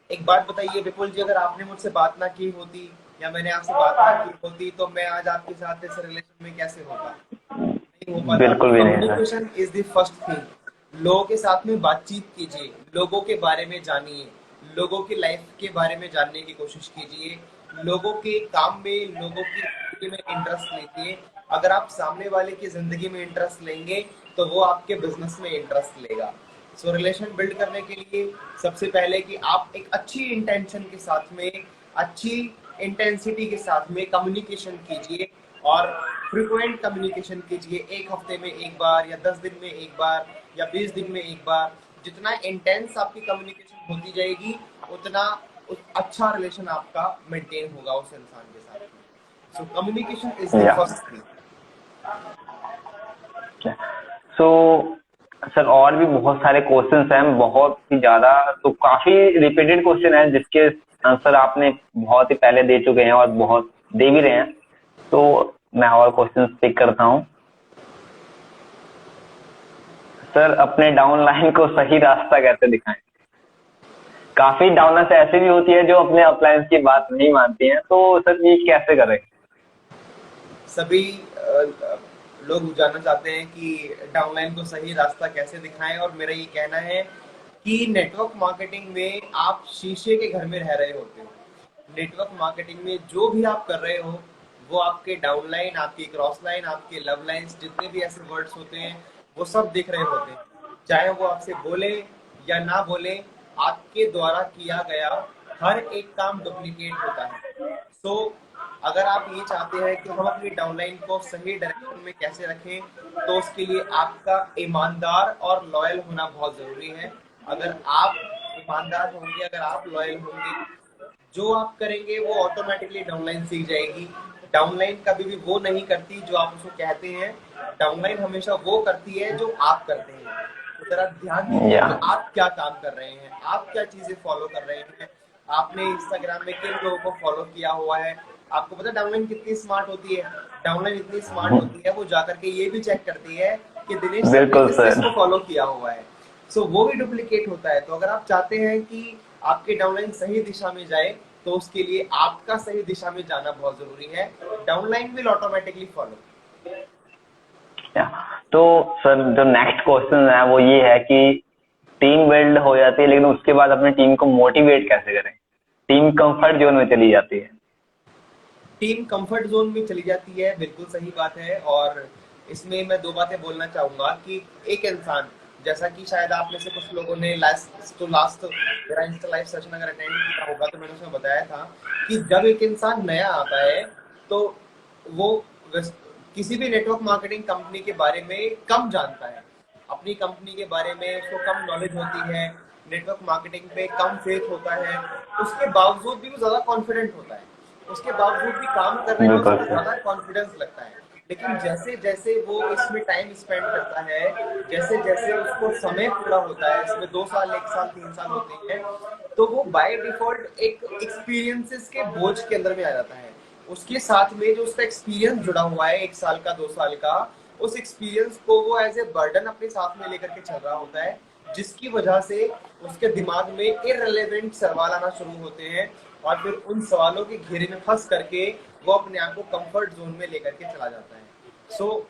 एक बात बताइए विपुल जी, अगर आपने मुझसे बात ना की होती या मैंने आपसे बात ना की होती तो मैं आज आपके साथ इस रिलेशन में कैसे होता? नहीं हो पाता। तो बिल्कुल भी नहीं sir. Communication is the first thing. लोगों के साथ में बातचीत कीजिए, लोगों के बारे में जानिए, लोगों की लाइफ के बारे में जानने की कोशिश कीजिए, लोगों के काम में, लोगों की जिंदगी में इंटरेस्ट लीजिए। अगर आप सामने वाले की जिंदगी में इंटरेस्ट लेंगे तो वो आपके बिजनेस में इंटरेस्ट लेगा। सो रिलेशन बिल्ड करने के लिए सबसे पहले कि आप एक अच्छी इंटेंशन के साथ में, अच्छी इंटेंसिटी के साथ में कम्युनिकेशन कीजिए, और फ्रीक्वेंट कम्युनिकेशन कीजिए। एक हफ्ते में एक बार, या 10 दिन में एक बार, या 20 दिन में एक बार। जितना इंटेंस आपकी कम्युनिकेशन होती जाएगी, उतना अच्छा रिलेशन आपका मेंटेन होगा उस इंसान के साथ। सो कम्युनिकेशन इज द या फर्स्ट थिंग। सो सर और भी बहुत सारे क्वेश्चंस हैं, बहुत ही ज्यादा, तो काफी रिपीटेड क्वेश्चन है जिसके आंसर आपने बहुत ही पहले दे चुके हैं और बहुत दे भी रहे हैं। तो मैं और क्वेश्चंस पिक करता हूँ। सर अपने डाउनलाइन को सही रास्ता कैसे दिखाएं। काफी डाउनलाइन ऐसी भी होती है जो अपने अपलाइन की बात नहीं मानती हैं, तो सर ये कैसे करें। सभी लोग जानना चाहते हैं कि डाउनलाइन को सही रास्ता कैसे दिखाएं, और मेरा ये कहना है कि नेटवर्क मार्केटिंग में आप शीशे के घर में रह रहे होते हो। नेटवर्क मार्केटिंग में जो भी आप कर रहे हो, वो आपके डाउनलाइन, आपकी क्रॉस लाइन, आपके लव लाइन्स, जितने भी ऐसे वर्ड्स होते हैं, वो सब दिख रहे होते हैं। चाहे वो आपसे बोले या ना बोले, आपके द्वारा किया गया हर एक काम डुप्लीकेट होता है। सो अगर आप ये चाहते हैं कि हम अपनी डाउनलाइन को सही डायरेक्शन में कैसे रखें, तो उसके लिए आपका ईमानदार और लॉयल होना बहुत जरूरी है। अगर आप ईमानदार होंगे, अगर आप लॉयल होंगे, जो आप करेंगे वो ऑटोमेटिकली डाउनलाइन सीख जाएगी। डाउनलाइन कभी भी वो नहीं करती जो आप उसको कहते हैं, डाउनलाइन हमेशा वो करती है जो आप करते हैं। तो जरा ध्यान दीजिए या कि आप क्या काम कर रहे हैं, आप क्या चीजें फॉलो कर रहे हैं, आपने इंस्टाग्राम में किन लोगों को फॉलो किया हुआ है। आपको पता है डाउनलाइन कितनी स्मार्ट होती है? डाउनलाइन इतनी स्मार्ट होती है, वो जाकर के ये भी चेक करती है कि दिनेश सर ने बिल्कुल किस किस सर। को फॉलो किया हुआ है। सो वो भी डुप्लीकेट होता है। तो अगर आप चाहते हैं कि आपके डाउनलाइन सही दिशा में जाए, तो उसके लिए आपका सही दिशा में जाना बहुत जरूरी है। Downline will automatically follow. या तो सर जो नेक्स्ट क्वेश्चन है वो ये है कि टीम बिल्ड हो जाती है लेकिन उसके बाद अपनी टीम को मोटिवेट कैसे करें। टीम कंफर्ट जोन में चली जाती है। टीम कंफर्ट जोन में चली जाती है, बिल्कुल सही बात है। और इसमें मैं दो बातें बोलना चाहूंगा कि एक इंसान, जैसा कि शायद आप में से कुछ लोगों ने लास्ट मेरा इंस्टा लाइव सेशन अगर अटेंड किया होगा, तो मैंने उसमें बताया था कि जब एक इंसान नया आता है, तो वो किसी भी नेटवर्क मार्केटिंग कंपनी के बारे में कम जानता है, अपनी कंपनी के बारे में उसको कम नॉलेज होती है, नेटवर्क मार्केटिंग पे कम फेथ होता है। उसके बावजूद भी वो ज्यादा कॉन्फिडेंट होता है, उसके बावजूद भी काम करने में बिल्कुल उसको सर। ज्यादा कॉन्फिडेंस लगता है। लेकिन जैसे जैसे वो इसमें टाइम स्पेंड करता है, जैसे जैसे उसको समय पूरा होता है, इसमें 2 साल, 1 साल, 3 साल होते हैं, तो वो बाय डिफॉल्ट एक एक्सपीरियंसेस के बोझ के अंदर में आ जाता है। उसके साथ में जो उसका एक्सपीरियंस जुड़ा हुआ है 1 साल का, 2 साल का, उस एक्सपीरियंस को वो एज ए बर्डन अपने साथ में लेकर के चल रहा होता है, जिसकी वजह से उसके दिमाग में इररिलेवेंट सवाल आना शुरू होते हैं, और फिर उन सवालों के घेरे में फंस करके वो अपने आप को कंफर्ट जोन में लेकर के चला जाता है।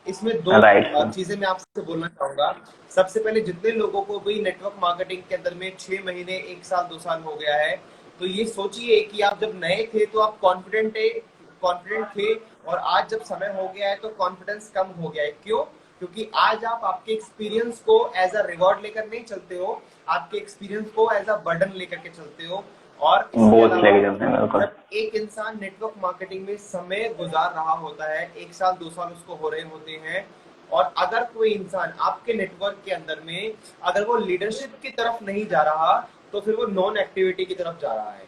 इसमें दो राइट सर। चीजें मैं आपसे बोलना चाहूंगा। सबसे पहले, जितने लोगों को भी नेटवर्क मार्केटिंग के अंदर में 6 महीने, 1 साल, 2 साल हो गया है, तो ये सोचिए कि आप जब नए थे तो आप कॉन्फिडेंट थे, और आज जब समय हो गया है तो कॉन्फिडेंस कम हो गया है। क्यों? क्योंकि आज आप आपके एक्सपीरियंस को एज अ रिवॉर्ड लेकर नहीं चलते हो, आपके एक्सपीरियंस को एज अ बर्डन लेकर के चलते हो। और इसके बोझ अलावा लेके चलते हैं बिल्कुल। जब एक इंसान नेटवर्क मार्केटिंग में समय गुजार रहा होता है, 1 साल, 2 साल उसको हो रहे होते हैं, और अगर कोई इंसान आपके नेटवर्क के अंदर में अगर वो लीडरशिप की तरफ नहीं जा रहा तो फिर वो नॉन एक्टिविटी की तरफ जा रहा है।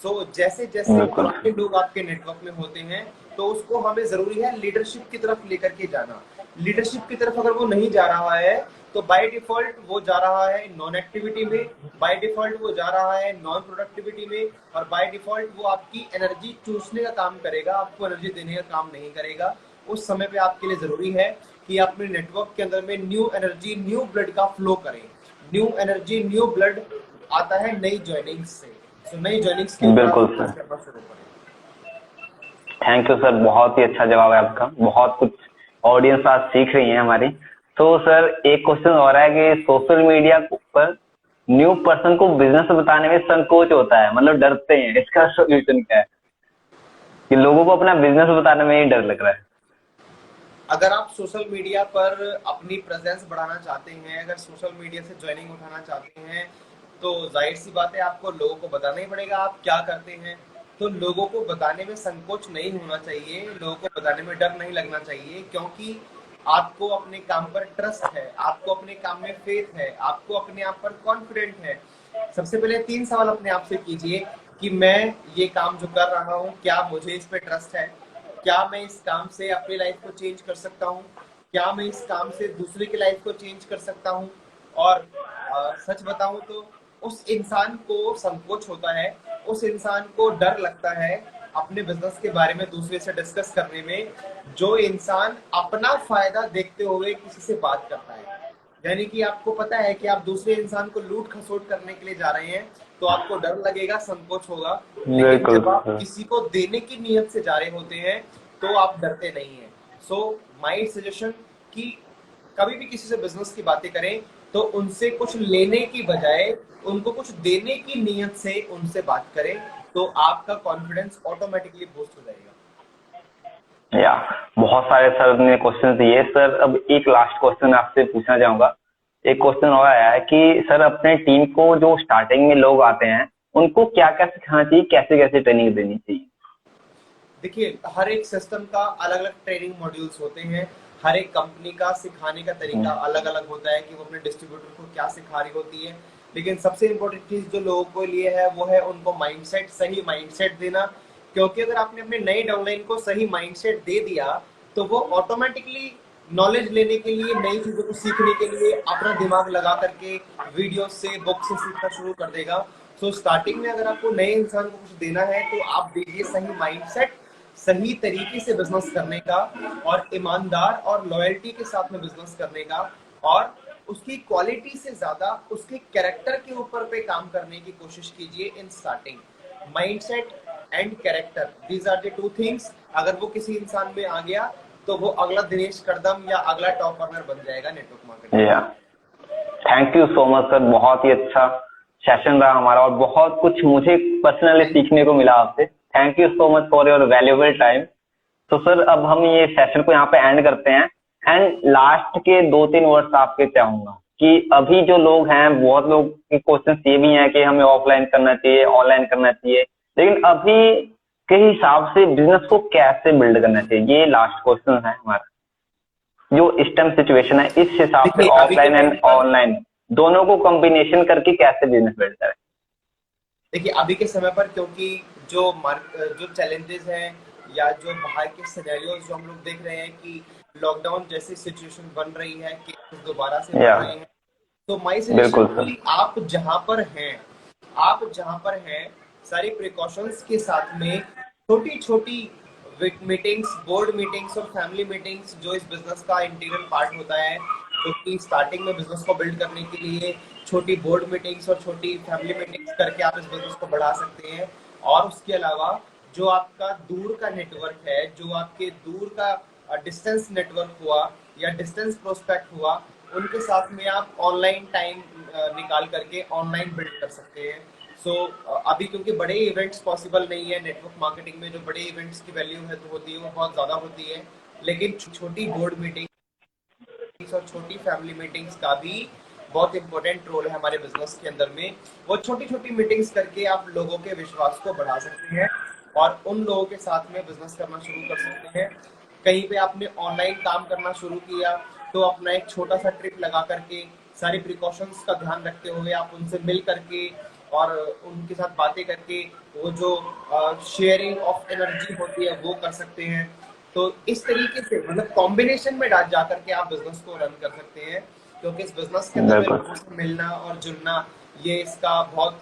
सो जैसे जैसे बिल्कुल पुराने लोग आपके नेटवर्क में होते हैं तो उसको हमें जरूरी है लीडरशिप की तरफ लेकर के जाना। लीडरशिप की तरफ अगर वो नहीं जा रहा है तो बाय डिफॉल्ट वो जा रहा है नॉन एक्टिविटी में, बाय डिफॉल्ट वो जा रहा है नॉन प्रोडक्टिविटी में, और बाय डिफॉल्ट वो आपकी एनर्जी चूसने का काम करेगा, आपको एनर्जी देने का काम नहीं करेगा। उस समय पे आपके लिए जरूरी है कि आप अपने नेटवर्क के अंदर में न्यू एनर्जी, न्यू ब्लड का फ्लो करें। न्यू एनर्जी, न्यू ब्लड आता है नई ज्वाइनिंग्स से। तो नई ज्वाइनिंग्स के ऊपर बिल्कुल आप सर। फोकस करना शुरू करें। थैंक यू सर, बहुत ही अच्छा जवाब है आपका। बहुत कुछ ऑडियंस आज सीख रही है हमारी। तो सर एक क्वेश्चन और है कि सोशल मीडिया पर न्यू पर्सन को बिजनेस बताने में संकोच होता है, मतलब डरते हैं, इसका सोल्यूशन क्या है कि लोगों को अपना बिजनेस बताने में ही डर लग रहा है? अगर आप सोशल मीडिया पर अपनी प्रेजेंस बढ़ाना चाहते हैं, अगर सोशल मीडिया से ज्वाइनिंग उठाना चाहते हैं, तो जाहिर सी बात है आपको लोगों को बताना ही पड़ेगा आप क्या करते हैं। तो लोगों को बताने में संकोच नहीं होना चाहिए, लोगों को बताने में डर नहीं लगना चाहिए, क्योंकि आपको अपने काम पर ट्रस्ट है, आपको अपने काम में फेथ है, आपको अपने आप पर कॉन्फिडेंट है। सबसे पहले 3 सवाल अपने आप से कीजिए कि मैं ये काम जो कर रहा हूँ क्या मुझे इस पे ट्रस्ट है, क्या मैं इस काम से अपनी लाइफ को चेंज कर सकता हूँ, क्या मैं इस काम से दूसरे की लाइफ को चेंज कर सकता हूँ। और सच बताऊं तो उस इंसान को संकोच होता है, उस इंसान को डर लगता है अपने बिजनेस के बारे में दूसरे से डिस्कस करने में, जो इंसान अपना फायदा देखते हुए किसी से बात करता है। यानी कि आपको पता है कि आप दूसरे इंसान को लूट खसोट करने के लिए जा रहे हैं, तो आपको डर लगेगा, संकोच होगा। लेकिन बिल्कुल जब आप सर। किसी को देने की नीयत से जा रहे होते हैं तो आप डरते नहीं हैं। सो माय सजेशन कि कभी भी किसी से बिजनेस की बातें करें तो उनसे कुछ लेने की बजाय उनको कुछ देने की नीयत से उनसे बात करें, तो आपका कॉन्फिडेंस ऑटोमेटिकली बूस्ट हो जाएगा। या बहुत सारे सर ने क्वेश्चन दिए सर। अब एक लास्ट क्वेश्चन आपसे पूछना चाहूंगा। एक क्वेश्चन और आया है कि सर अपने टीम को जो स्टार्टिंग में लोग आते हैं उनको क्या क्या सिखाना चाहिए, कैसे कैसे ट्रेनिंग देनी चाहिए? देखिए, हर एक सिस्टम का अलग अलग ट्रेनिंग मॉड्यूल्स होते हैं, हर एक कंपनी का सिखाने का तरीका अलग अलग होता है कि वो अपने डिस्ट्रीब्यूटर को क्या सिखा रही होती है। लेकिन सबसे इम्पोर्टेंट चीज जो लोगों के लिए है वो है उनको माइंडसेट, सही माइंडसेट देना। क्योंकि अगर आपने अपने नए डाउनलाइन को सही माइंडसेट दे दिया तो वो ऑटोमेटिकली नॉलेज लेने के लिए, नई चीजों को सीखने के लिए अपना दिमाग लगा करके वीडियो से, बुक से सीखना शुरू कर देगा। सो स्टार्टिंग में अगर आपको नए इंसान को कुछ देना है तो आप दीजिए सही माइंडसेट, सही तरीके से बिजनेस करने का, और ईमानदार और लॉयल्टी के साथ में बिजनेस करने का, और उसकी क्वालिटी से ज्यादा उसके कैरेक्टर के ऊपर पे काम करने की कोशिश कीजिए in starting. Mindset and character, these are the two things. अगर वो किसी इंसान में आ गया तो वो अगला दिनेश करदम या अगला टॉप अर्नर बन जाएगा नेटवर्क मार्केटिंग। या thank you so much sir, बहुत ही अच्छा सेशन रहा हमारा और बहुत कुछ मुझे पर्सनली सीखने को मिला आपसे। Thank you so much for your valuable time. तो सर अब हम ये सेशन को यहाँ पे एंड करते हैं। एंड लास्ट के 2-3 वर्ड्स आपके चाहूंगा कि अभी जो लोग हैं, बहुत लोग के क्वेश्चन ये भी हैं कि हमें ऑफलाइन करना चाहिए, ऑनलाइन करना चाहिए, लेकिन अभी के हिसाब से बिजनेस को कैसे बिल्ड करना चाहिए, ये लास्ट क्वेश्चन है हमारा। जो इस टाइम सिचुएशन है इस हिसाब से देखिए अभी के ऑफलाइन टाइम एंड पर, ऑनलाइन दोनों को कॉम्बिनेशन करके कैसे बिजनेस बिल्ड करें? देखिए अभी के समय पर, क्योंकि जो चैलेंजेस हैं या जो बाहर के सिनेरियोज जो हम लोग देख रहे हैं कि लॉकडाउन जैसी सिचुएशन बन रही है, केसेस दोबारा से बढ़ या रहे हैं, तो माय बिल्कुल सजेशन सर। कि आप जहां पर हैं सारी प्रिकॉशंस के साथ में छोटी छोटी मीटिंग्स, बोर्ड मीटिंग्स और फैमिली मीटिंग्स जो इस बिजनेस का इंटीग्रल पार्ट होता है, क्योंकि स्टार्टिंग में बिजनेस को बिल्ड करने के लिए छोटी बोर्ड मीटिंग्स और छोटी फैमिली मीटिंग्स करके आप इस बिजनेस को बढ़ा सकते हैं। और उसके अलावा जो आपका दूर का नेटवर्क है, जो आपके दूर का डिस्टेंस नेटवर्क हुआ या डिस्टेंस प्रोस्पेक्ट हुआ, उनके साथ में आप ऑनलाइन टाइम निकाल करके ऑनलाइन बिल्ड कर सकते हैं। सो अभी क्योंकि बड़े इवेंट्स पॉसिबल नहीं है नेटवर्क मार्केटिंग में, जो बड़े इवेंट्स की वैल्यू है तो होती है वो बहुत ज़्यादा होती है, लेकिन छोटी बोर्ड मीटिंग और छोटी फैमिली मीटिंग्स का भी बहुत इंपॉर्टेंट रोल है हमारे बिजनेस के अंदर में। वो छोटी छोटी मीटिंग्स करके आप लोगों के विश्वास को बढ़ा सकते हैं और उन लोगों के साथ में बिजनेस करना शुरू कर सकते हैं। कहीं पे आपने ऑनलाइन काम करना शुरू किया तो अपना एक छोटा सा ट्रिप लगा करके सारी प्रिकॉशंस का ध्यान रखते हुए आप उनसे मिल करके और उनके साथ बातें करके वो जो शेयरिंग ऑफ एनर्जी होती है वो कर सकते हैं। तो इस तरीके से मतलब कॉम्बिनेशन में जा करके आप बिजनेस को रन कर सकते हैं, क्योंकि इस बिजनेस के अंदर में बिल्कुल लोगों से मिलना और जुड़ना ये इसका बहुत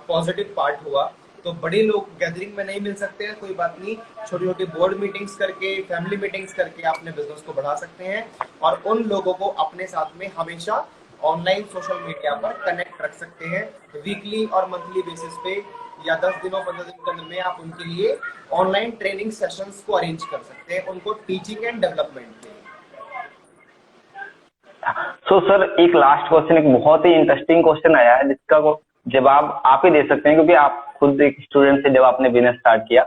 पॉजिटिव पार्ट हुआ। तो बड़े लोग गैदरिंग में नहीं मिल सकते हैं, कोई बात नहीं, छोटी छोटी बोर्ड मीटिंग्स करके फैमिली मीटिंग्स करके आप अपने बिजनेस को बढ़ा सकते हैं और उन लोगों को अपने साथ में हमेशा ऑनलाइन सोशल मीडिया पर कनेक्ट रख सकते हैं वीकली और मंथली बेसिस पे, या 10 दिनों 15 दिन के अंदर में आप उनके लिए ऑनलाइन ट्रेनिंग सेशंस को अरेंज कर सकते हैं उनको टीचिंग एंड डेवलपमेंट के लिए। सो सर एक लास्ट क्वेश्चन, एक बहुत ही इंटरेस्टिंग क्वेश्चन आया है जिसका जवाब आप ही दे सकते हैं क्योंकि आप खुद एक स्टूडेंट से जब आपने बिजनेस स्टार्ट किया।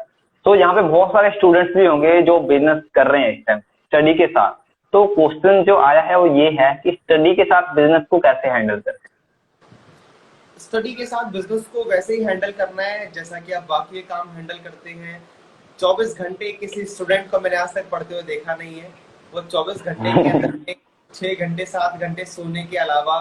तो यहाँ पे बहुत सारे स्टूडेंट्स भी होंगे जो बिजनेस कर रहे हैं इस टाइम स्टडी के साथ। तो क्वेश्चन जो आया है वो ये है कि स्टडी के साथ बिजनेस को कैसे हैंडल करें। स्टडी के साथ बिजनेस को वैसे ही हैंडल करना है जैसा कि आप बाकी काम हैंडल करते हैं। 24 घंटे किसी स्टूडेंट को मैंने आज तक पढ़ते हुए देखा नहीं है। वो 24 घंटे के अंदर में 6 घंटे 7 घंटे सोने के अलावा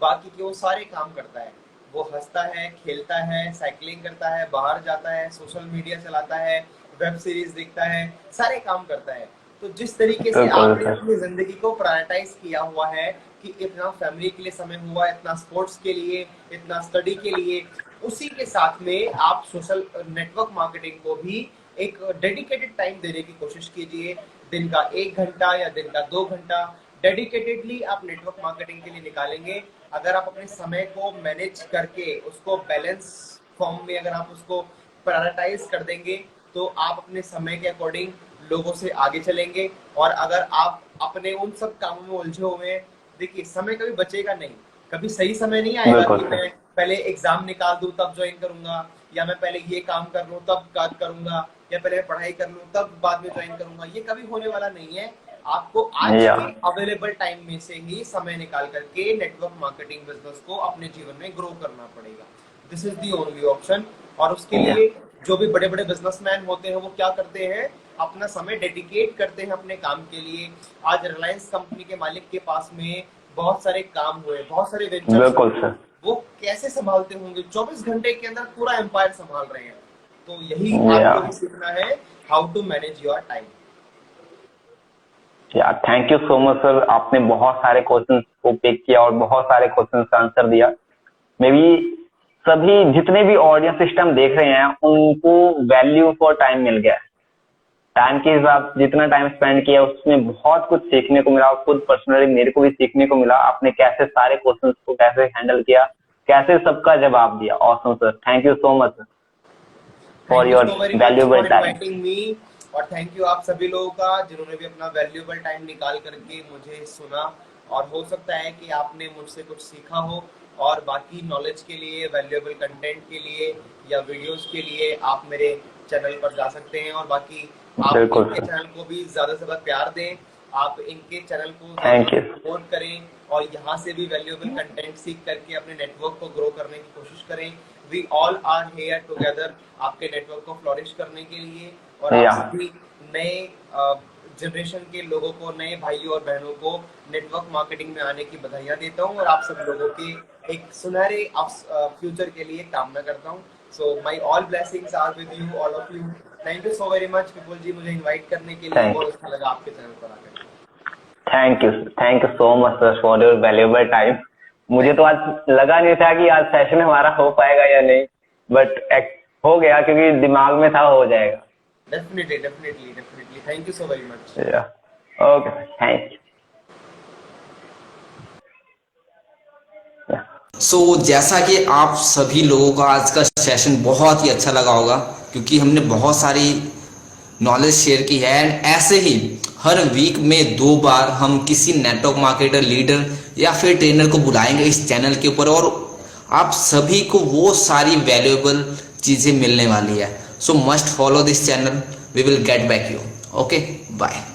बाकी के वो सारे काम करता है। वो हंसता है, खेलता है, साइकिलिंग करता है, बाहर जाता है, सोशल मीडिया चलाता है, वेब सीरीज देखता है, सारे काम करता है। तो जिस तरीके से आपने अपनी जिंदगी को प्रायोरिटाइज किया हुआ है कि इतना फैमिली के लिए समय हुआ, इतना स्पोर्ट्स के लिए, इतना स्टडी के लिए, उसी के साथ में आप सोशल नेटवर्क मार्केटिंग को भी एक डेडिकेटेड टाइम देने की कोशिश कीजिए। दिन का 1 घंटा या दिन का 2 घंटा डेडिकेटेडली आप नेटवर्क मार्केटिंग के लिए निकालेंगे। अगर आप अपने समय को मैनेज करके उसको बैलेंस फॉर्म में अगर आप उसको प्रायोरिटाइज कर देंगे तो आप अपने समय के अकॉर्डिंग लोगों से आगे चलेंगे। और अगर आप अपने उन सब कामों में उलझे हुए हैं, देखिए समय कभी बचेगा नहीं, कभी सही समय नहीं आएगा कि मैं पहले एग्जाम निकाल दूं तब ज्वाइन करूंगा, या मैं पहले ये काम कर लूं तब करूंगा, या पहले पढ़ाई कर लूं तब बाद में ज्वाइन करूंगा। ये कभी होने वाला नहीं है। आपको आज के अवेलेबल टाइम में से ही समय निकाल करके नेटवर्क मार्केटिंग बिजनेस को अपने जीवन में ग्रो करना पड़ेगा। This is the only option. और उसके लिए जो भी बड़े बड़े बिजनेसमैन होते हैं वो क्या करते हैं, अपना समय डेडिकेट करते हैं अपने काम के लिए। आज रिलायंस कंपनी के मालिक के पास में बहुत सारे काम हुए, बहुत सारे वेंचर्स, वो कैसे संभालते होंगे, 24 घंटे के अंदर पूरा एम्पायर संभाल रहे हैं। तो यही आपको भी सीखना है, how to manage your time. Thank you so much sir, आपने बहुत सारे क्वेश्चंस को पिक किया और बहुत सारे क्वेश्चंस का आंसर दिया। मे बी सभी जितने भी ऑडियंस सिस्टम देख रहे हैं उनको वैल्यू फॉर टाइम मिल गया है। टाइम के हिसाब जितना टाइम स्पेंड किया उसमें बहुत कुछ सीखने को मिला। खुद पर्सनली मेरे को भी सीखने को मिला, आपने कैसे सारे क्वेश्चंस को कैसे हैंडल किया, कैसे सबका जवाब दिया। Awesome sir, thank you so much for your valuable time. और थैंक यू आप सभी लोगों का जिन्होंने भी अपना वैल्यूएबल टाइम निकाल करके मुझे सुना। और हो सकता है कि आपने मुझसे कुछ सीखा हो, और बाकी नॉलेज के लिए, वैल्यूएबल कंटेंट के लिए या वीडियोस के लिए आप मेरे चैनल पर जा सकते हैं। और बाकी आप इनके चैनल को भी ज्यादा से ज्यादा प्यार दें, आप इनके चैनल को सपोर्ट करें और यहाँ से भी वैल्यूएबल कंटेंट सीख करके अपने नेटवर्क को ग्रो करने की कोशिश करें। We all are here together आपके नेटवर्क को फ्लोरिश करने के लिए। और आप सभी नए जनरेशन के लोगों को, नए भाइयों और बहनों को नेटवर्क मार्केटिंग में आने की बधाइयां देता हूं और आप सब लोगों के एक सुनहरे फ्यूचर के लिए कामना करता हूं। So my all blessings are with you, all of you. Thank you so very much Vipul ji, मुझे इनवाइट करने के लिए बहुत अच्छा लगा आपके चैनल पर आकर। Thank you so much sir for your valuable time. मुझे तो आज लगा नहीं था कि आज सेशन हमारा हो पाएगा या नहीं, बट हो गया क्योंकि दिमाग में था हो जाएगा। Definitely. Thank you so very much. Yeah. Okay. Thank you. सो जैसा कि आप सभी लोगों का आज का सेशन बहुत ही अच्छा लगा होगा, क्योंकि हमने बहुत सारी नॉलेज शेयर की है। एंड ऐसे ही हर वीक में 2 बार हम किसी नेटवर्क मार्केटर, लीडर या फिर ट्रेनर को बुलाएंगे इस चैनल के ऊपर, और आप सभी को वो सारी वैल्यूएबल चीजें मिलने वाली है। So must follow this channel, we will get back you. Okay, bye.